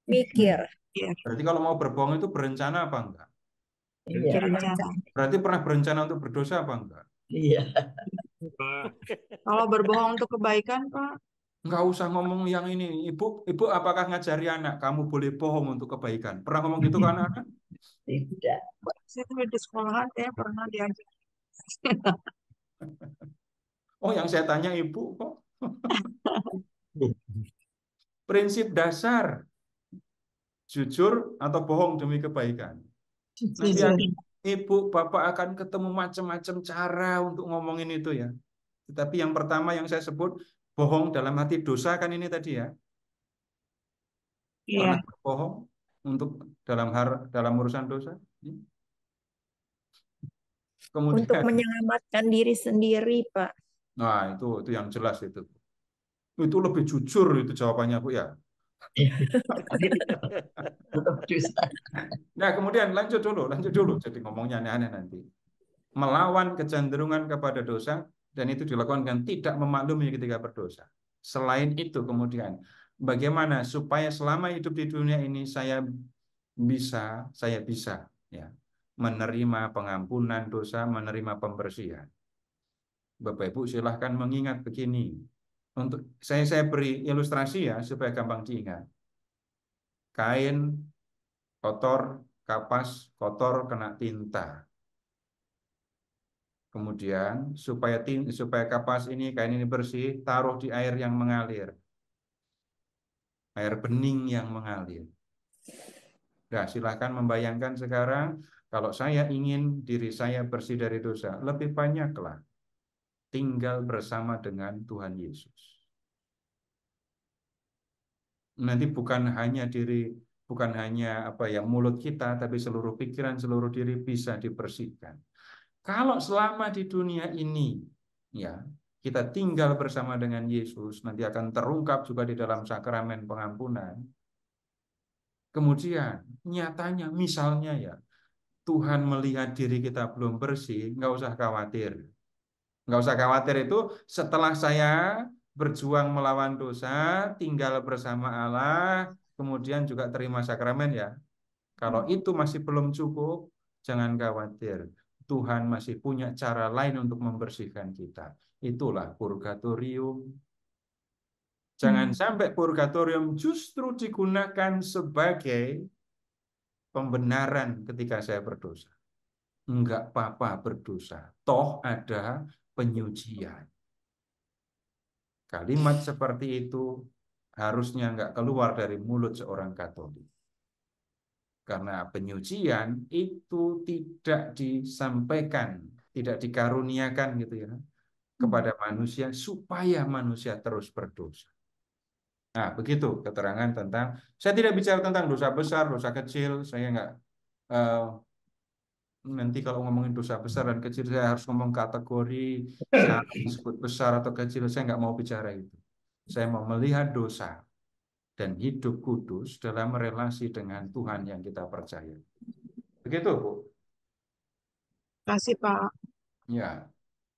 mikir. Berarti kalau mau berbohong itu berencana apa enggak? Iya. Berarti pernah berencana untuk berdosa apa enggak? Iya. Kalau berbohong untuk kebaikan, Pak? Enggak usah ngomong yang ini. Ibu apakah ngajari anak kamu boleh bohong untuk kebaikan? Pernah ngomong gitu ke anak-anak? Tidak. Saya tuh di sekolahan saya pernah diajar. Oh, yang saya tanya ibu kok. Prinsip dasar jujur atau bohong demi kebaikan. Nanti ibu bapak akan ketemu macam-macam cara untuk ngomongin itu ya. Tetapi yang pertama yang saya sebut bohong dalam hati dosa kan ini tadi ya. Pernah bohong untuk dalam urusan dosa? Kemudian, untuk menyelamatkan diri sendiri, Pak. nah itu yang jelas itu. Itu lebih jujur itu jawabannya Bu ya. Nah kemudian lanjut dulu. Jadi ngomongnya aneh-aneh nanti. Melawan kecenderungan kepada dosa dan itu dilakukan dengan tidak memaklumi ketika berdosa. Selain itu kemudian bagaimana supaya selama hidup di dunia ini saya bisa ya menerima pengampunan dosa, menerima pembersihan. Bapak Ibu silahkan mengingat begini. Untuk saya beri ilustrasi ya supaya gampang diingat. Kain kotor, kapas kotor kena tinta. Kemudian supaya kapas ini, kain ini bersih, taruh di air yang mengalir. Air bening yang mengalir. Nah, silahkan membayangkan sekarang kalau saya ingin diri saya bersih dari dosa, lebih banyaklah tinggal bersama dengan Tuhan Yesus. Nanti bukan hanya mulut kita, tapi seluruh pikiran, seluruh diri bisa dibersihkan. Kalau selama di dunia ini, ya kita tinggal bersama dengan Yesus, nanti akan terungkap juga di dalam sakramen pengampunan. Kemudian nyatanya misalnya ya, Tuhan melihat diri kita belum bersih, nggak usah khawatir. Nggak usah khawatir itu setelah saya berjuang melawan dosa, tinggal bersama Allah, kemudian juga terima sakramen ya. Kalau itu masih belum cukup, jangan khawatir. Tuhan masih punya cara lain untuk membersihkan kita. Itulah purgatorium. Jangan sampai purgatorium justru digunakan sebagai pembenaran ketika saya berdosa. Enggak apa-apa berdosa. Toh ada penyucian. Kalimat seperti itu harusnya enggak keluar dari mulut seorang Katolik. Karena penyucian itu tidak disampaikan, tidak dikaruniakan gitu ya, kepada manusia supaya manusia terus berdosa. Nah, begitu keterangan tentang, saya tidak bicara tentang dosa besar, dosa kecil, saya enggak nanti kalau ngomongin dosa besar dan kecil saya harus ngomong kategori syarat disebut besar atau kecil, saya nggak mau bicara itu. Saya mau melihat dosa dan hidup kudus dalam relasi dengan Tuhan yang kita percaya. Begitu, Bu? Kasih Pak. Ya,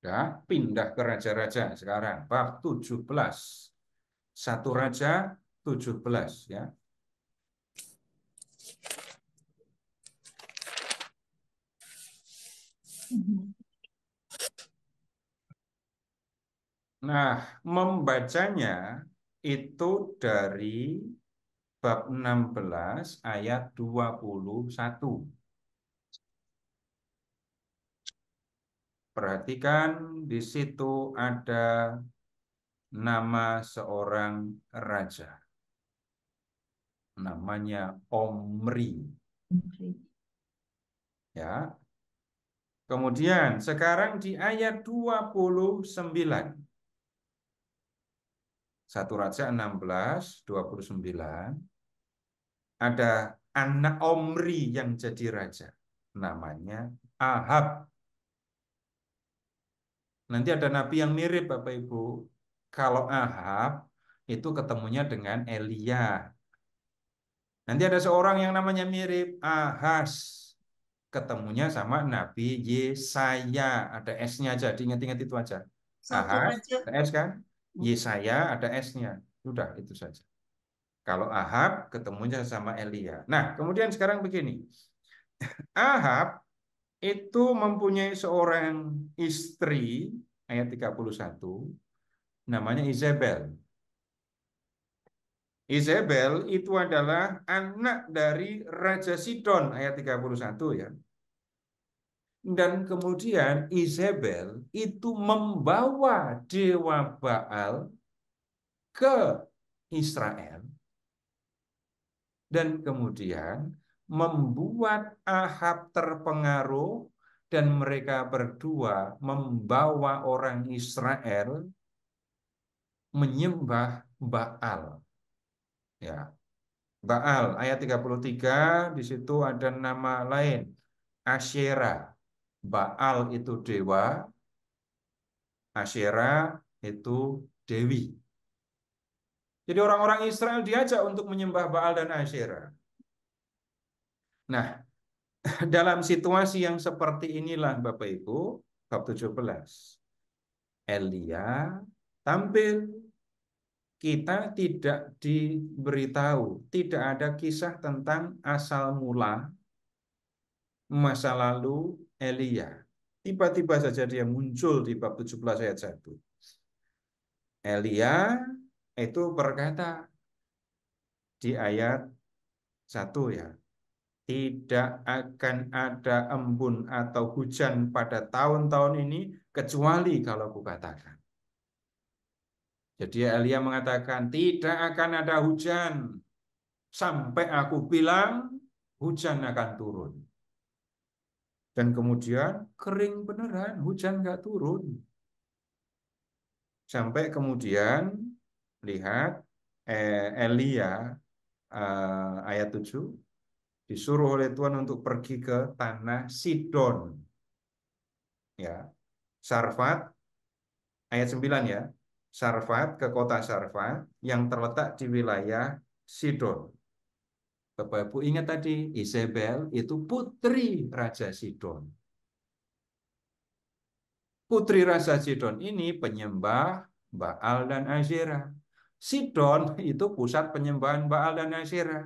udah pindah ke raja-raja sekarang, bab 17. 1 Raja 17 ya. Nah, membacanya itu dari bab 16 ayat 21. Perhatikan di situ ada nama seorang raja. Namanya Omri. Ya. Kemudian sekarang di ayat 29. 1 Raja 16, 29. Ada anak Omri yang jadi raja. Namanya Ahab. Nanti ada nabi yang mirip Bapak Ibu. Kalau Ahab itu ketemunya dengan Elia. Nanti ada seorang yang namanya mirip Ahas. Ketemunya sama Nabi Yesaya. Ada S-nya aja, diingat-ingat itu aja. Ahas, ada S kan? Yesaya ada S-nya. Sudah, itu saja. Kalau Ahab ketemunya sama Elia. Nah, kemudian sekarang begini. Ahab itu mempunyai seorang istri, ayat 31, namanya Izebel. Izebel itu adalah anak dari Raja Sidon, ayat 31 ya. Dan kemudian Izebel itu membawa dewa Baal ke Israel. Dan kemudian membuat Ahab terpengaruh dan mereka berdua membawa orang Israel menyembah Baal. Ya. Baal ayat 33 di situ ada nama lain Asyera. Baal itu dewa, Asyera itu dewi. Jadi orang-orang Israel diajak untuk menyembah Baal dan Asyera. Nah, dalam situasi yang seperti inilah Bapak Ibu, bab 17. Elia tampil, kita tidak diberitahu, tidak ada kisah tentang asal mula masa lalu Elia. Tiba-tiba saja dia muncul di bab 17 ayat 1. Elia itu berkata di ayat 1 ya, tidak akan ada embun atau hujan pada tahun-tahun ini kecuali kalau kukatakan. Jadi Elia mengatakan tidak akan ada hujan sampai aku bilang hujan akan turun. Dan kemudian kering beneran, hujan nggak turun. Sampai kemudian lihat Elia ayat 7 disuruh oleh Tuhan untuk pergi ke tanah Sidon. Ya. Sarfat ayat 9 ya. Sarfat, ke kota Sarfat yang terletak di wilayah Sidon. Bapak Ibu ingat tadi, Isabel itu putri Raja Sidon. Putri Raja Sidon ini penyembah Baal dan Asyera. Sidon itu pusat penyembahan Baal dan Asyera.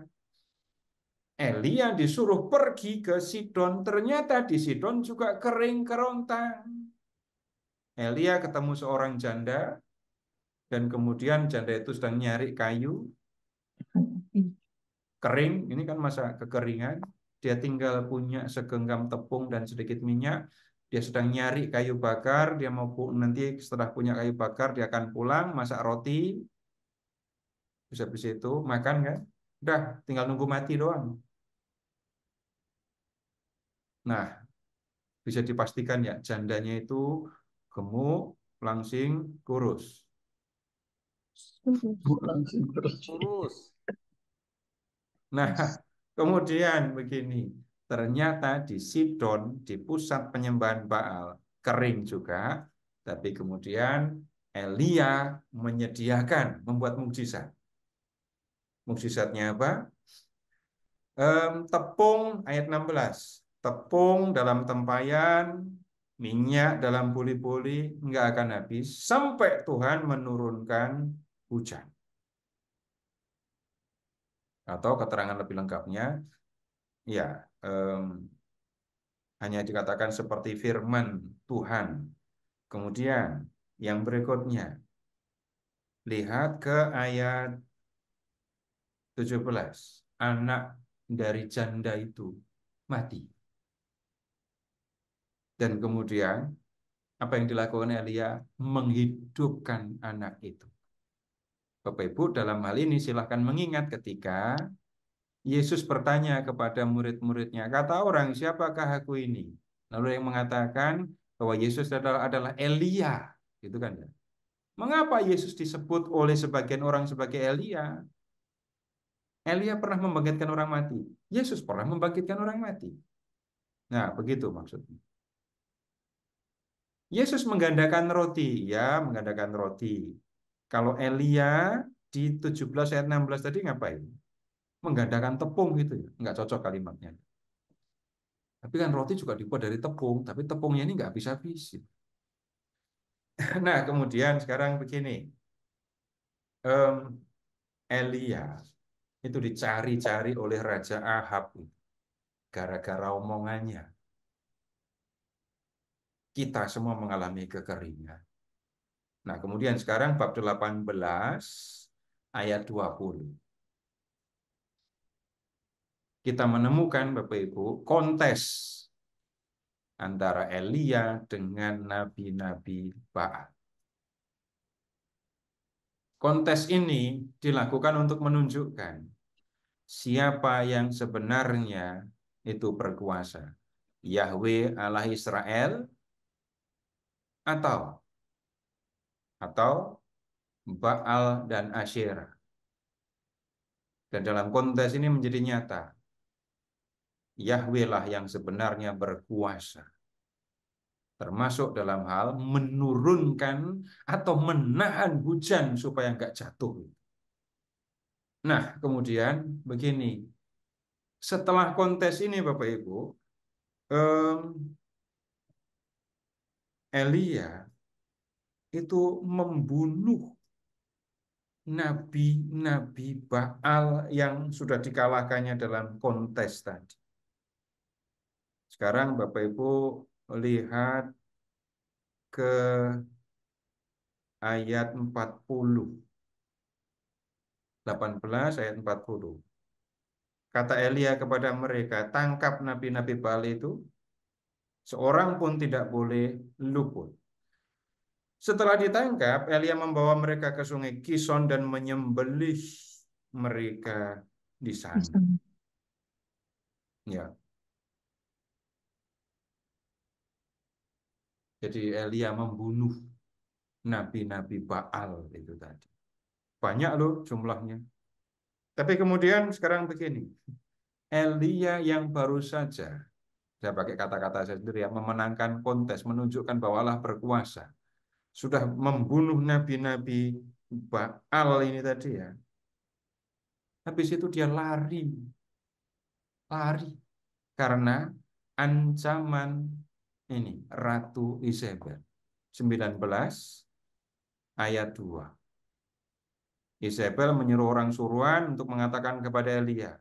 Elia disuruh pergi ke Sidon, ternyata di Sidon juga kering kerontang. Elia ketemu seorang janda, dan kemudian janda itu sedang nyari kayu, kering, ini kan masa kekeringan, dia tinggal punya segenggam tepung dan sedikit minyak, dia sedang nyari kayu bakar, dia mau nanti setelah punya kayu bakar, dia akan pulang, masak roti, habis itu makan kan, udah tinggal nunggu mati doang. Nah, bisa dipastikan ya, jandanya itu gemuk, langsing, kurus. Langsung terus. Kurus. Nah, kemudian begini, ternyata di Sidon, di pusat penyembahan Baal, kering juga, tapi kemudian Elia menyediakan, membuat mukjizat. Mukjizatnya apa? Tepung ayat 16. Tepung dalam tempayan, minyak dalam buli-buli, nggak akan habis sampai Tuhan menurunkan hujan. Atau keterangan lebih lengkapnya, ya, hanya dikatakan seperti firman Tuhan. Kemudian yang berikutnya, lihat ke ayat 17. Anak dari janda itu mati. Dan kemudian apa yang dilakukan Elia? Menghidupkan anak itu. Bapak Ibu, dalam hal ini silahkan mengingat ketika Yesus bertanya kepada murid-muridnya, kata orang, siapakah aku ini? Lalu yang mengatakan bahwa Yesus adalah Elia, gitu kan ya. Mengapa Yesus disebut oleh sebagian orang sebagai Elia? Elia pernah membangkitkan orang mati. Yesus pernah membangkitkan orang mati. Nah, begitu maksudnya. Yesus menggandakan roti, ya, menggandakan roti. Kalau Elia di 17 ayat 16 tadi ngapain? Menggandakan tepung gitu ya, nggak cocok kalimatnya. Tapi kan roti juga dibuat dari tepung, tapi tepungnya ini nggak habis-habis. Nah, kemudian sekarang begini, Elia itu dicari-cari oleh Raja Ahab gara-gara omongannya. Kita semua mengalami kekeringan. Nah, kemudian sekarang bab 18 ayat 20. Kita menemukan Bapak Ibu kontes antara Elia dengan nabi-nabi Baal. Kontes ini dilakukan untuk menunjukkan siapa yang sebenarnya itu berkuasa. Yahweh Allah Israel atau Baal dan Asyera. Dan dalam kontes ini menjadi nyata, Yahweh lah yang sebenarnya berkuasa. Termasuk dalam hal menurunkan atau menahan hujan supaya nggak jatuh. Nah, kemudian begini, setelah kontes ini Bapak Ibu, Elia itu membunuh nabi-nabi Baal yang sudah dikalahkannya dalam kontes tadi. Sekarang Bapak Ibu lihat ke ayat 40. 18 ayat 40. Kata Elia kepada mereka, tangkap nabi-nabi Baal itu, seorang pun tidak boleh luput. Setelah ditangkap, Elia membawa mereka ke sungai Kison dan menyembelih mereka di sana. Ya. Jadi Elia membunuh nabi-nabi Baal itu tadi. Banyak loh jumlahnya. Tapi kemudian sekarang begini. Elia yang baru saja, saya pakai kata-kata saya sendiri ya, memenangkan kontes, menunjukkan bahwa Allah berkuasa. sudah membunuh nabi-nabi Baal ini tadi ya. Habis itu dia lari karena ancaman ini Ratu Isabel. 19 ayat 2. Isabel menyuruh orang suruhan untuk mengatakan kepada Elia,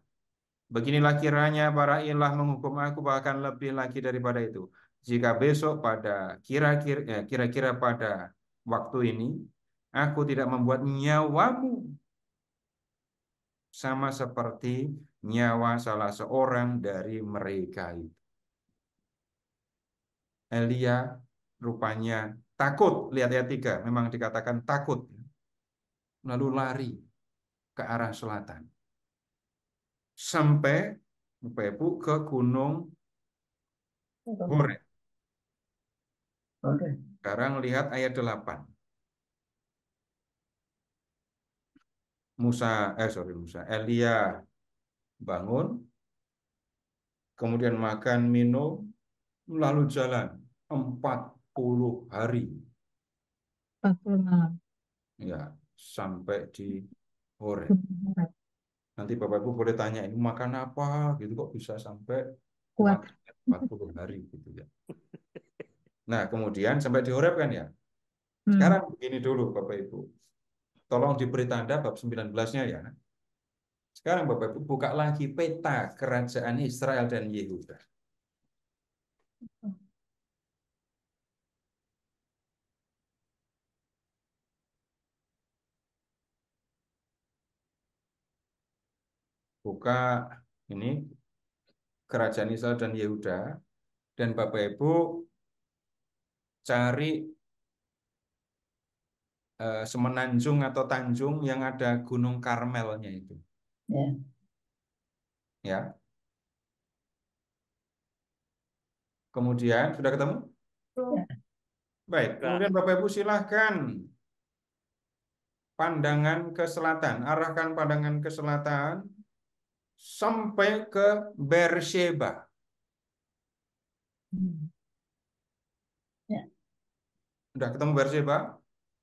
beginilah kiranya para ilah menghukum aku bahkan lebih lagi daripada itu. Jika besok pada kira-kira pada waktu ini aku tidak membuat nyawamu sama seperti nyawa salah seorang dari mereka itu. Elia rupanya takut. Lihat ayat 3, memang dikatakan takut. Lalu lari ke arah selatan. Sampai Ibu ke gunung Horeb. Sekarang lihat ayat 8. Elia bangun, kemudian makan, minum, lalu jalan 40 hari. 40 malam. Ya, sampai di Horeb. Nanti Bapak Ibu boleh tanya, ini makan apa? Gitu kok bisa sampai Kuat. 40 hari gitu ya. Nah, kemudian sampai di Horeb kan ya. Hmm. Sekarang begini dulu Bapak Ibu. Tolong diberi tanda bab 19-nya ya. Sekarang Bapak Ibu buka lagi peta kerajaan Israel dan Yehuda. Buka ini kerajaan Israel dan Yehuda, dan Bapak Ibu cari semenanjung atau tanjung yang ada Gunung Karmelnya itu. Ya. Kemudian sudah ketemu? Baik, kemudian Bapak Ibu silahkan pandangan ke selatan, arahkan pandangan ke selatan sampai ke Beersheba. Sudah ketemu Beersheba?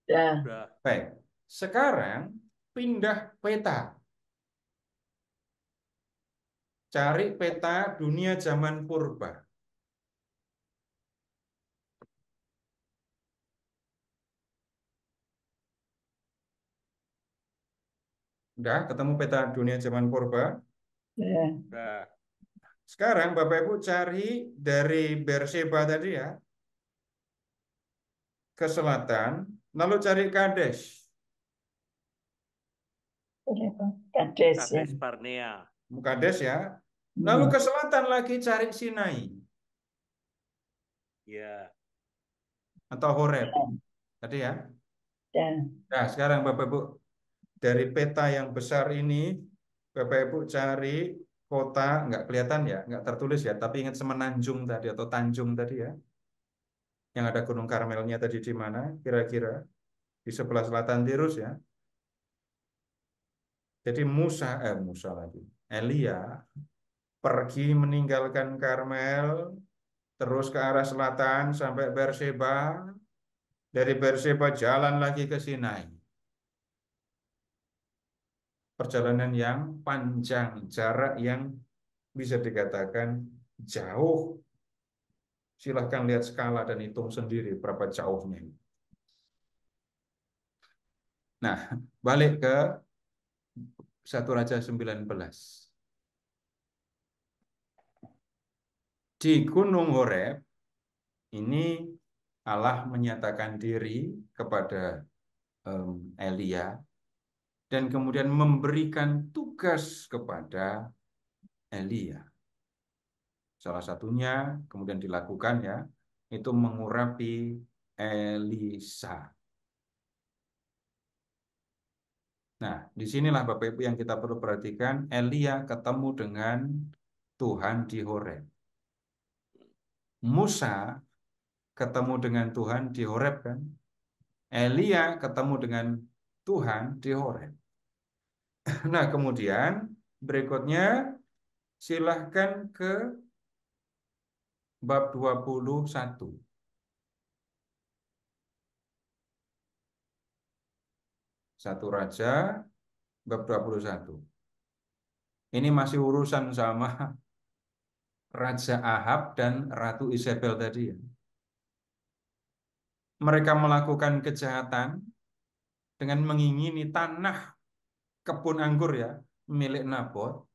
Ya. Baik. Sekarang pindah peta. Cari peta dunia zaman purba. Udah ketemu peta dunia zaman purba? Ya. Sekarang Bapak Ibu cari dari Beersheba tadi ya, ke selatan, lalu cari Kades. Kades ya. Kades Barnea. Kades ya. Lalu ke selatan lagi cari Sinai. Ya. Atau Horeb. Tadi ya. Nah, sekarang Bapak Ibu dari peta yang besar ini, Bapak Ibu cari kota, nggak kelihatan ya, nggak tertulis ya, tapi ingat semenanjung tadi atau tanjung tadi ya. Yang ada Gunung Karmelnya tadi di mana? Kira-kira di sebelah selatan Tirus ya. Jadi Musa lagi. Elia pergi meninggalkan Karmel, terus ke arah selatan sampai Beersheba. Dari Beersheba jalan lagi ke Sinai. Perjalanan yang panjang, jarak yang bisa dikatakan jauh. Silahkan lihat skala dan hitung sendiri berapa jauhnya. Nah, balik ke 1 Raja 19. Di Gunung Horeb, ini Allah menyatakan diri kepada Elia dan kemudian memberikan tugas kepada Elia. Salah satunya kemudian dilakukan ya, itu mengurapi Elisa. Nah, disinilah Bapak Ibu yang kita perlu perhatikan, Elia ketemu dengan Tuhan di Horeb. Musa ketemu dengan Tuhan di Horeb kan? Elia ketemu dengan Tuhan di Horeb. Nah, kemudian berikutnya silahkan ke bab 21. 1 Raja bab 21. Ini masih urusan sama Raja Ahab dan Ratu Isabel tadi ya. Mereka melakukan kejahatan dengan mengingini tanah kebun anggur ya, milik Nabot.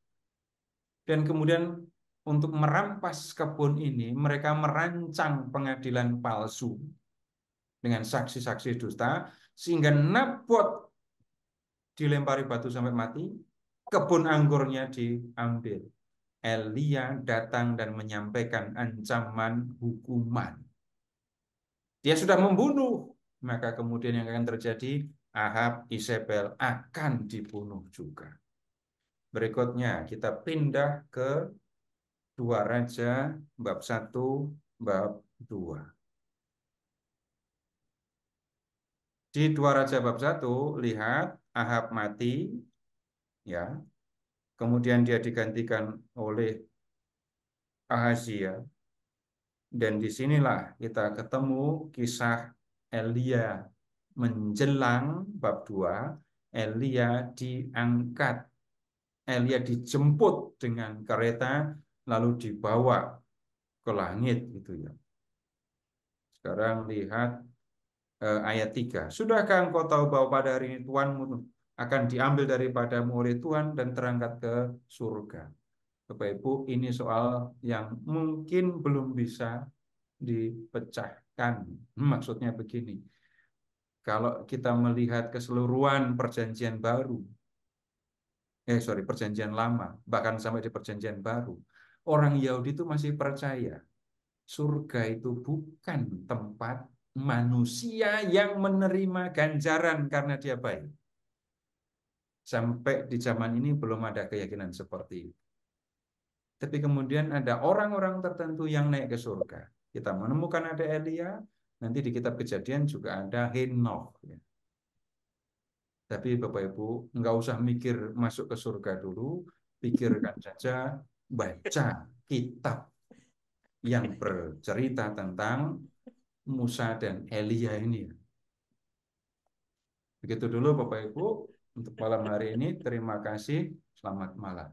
Dan kemudian untuk merampas kebun ini, mereka merancang pengadilan palsu dengan saksi-saksi dusta, sehingga Nabot dilempari batu sampai mati, kebun anggurnya diambil. Elia datang dan menyampaikan ancaman hukuman. Dia sudah membunuh, maka kemudian yang akan terjadi, Ahab, Isabel akan dibunuh juga. Berikutnya kita pindah ke 2 Raja bab 1, bab 2. Di 2 Raja bab 1, lihat Ahab mati, ya. Kemudian dia digantikan oleh Ahazia. Dan disinilah kita ketemu kisah Elia menjelang bab 2. Elia diangkat, Elia dijemput dengan kereta lalu dibawa ke langit gitu ya. Sekarang lihat ayat 3. Sudahkah engkau tahu bahwa pada hari ini Tuhanmu akan diambil daripadamu oleh Tuhan dan terangkat ke surga? Bapak Ibu, ini soal yang mungkin belum bisa dipecahkan. Maksudnya begini, kalau kita melihat keseluruhan perjanjian baru, perjanjian lama, bahkan sampai di perjanjian baru, orang Yahudi itu masih percaya surga itu bukan tempat manusia yang menerima ganjaran karena dia baik. Sampai di zaman ini belum ada keyakinan seperti itu. Tapi kemudian ada orang-orang tertentu yang naik ke surga. Kita menemukan ada Elia, nanti di kitab Kejadian juga ada Henokh. Ya. Tapi Bapak Ibu, nggak usah mikir masuk ke surga dulu, pikirkan saja baca kitab yang bercerita tentang Musa dan Elia ini. Begitu dulu Bapak Ibu, untuk malam hari ini terima kasih, selamat malam.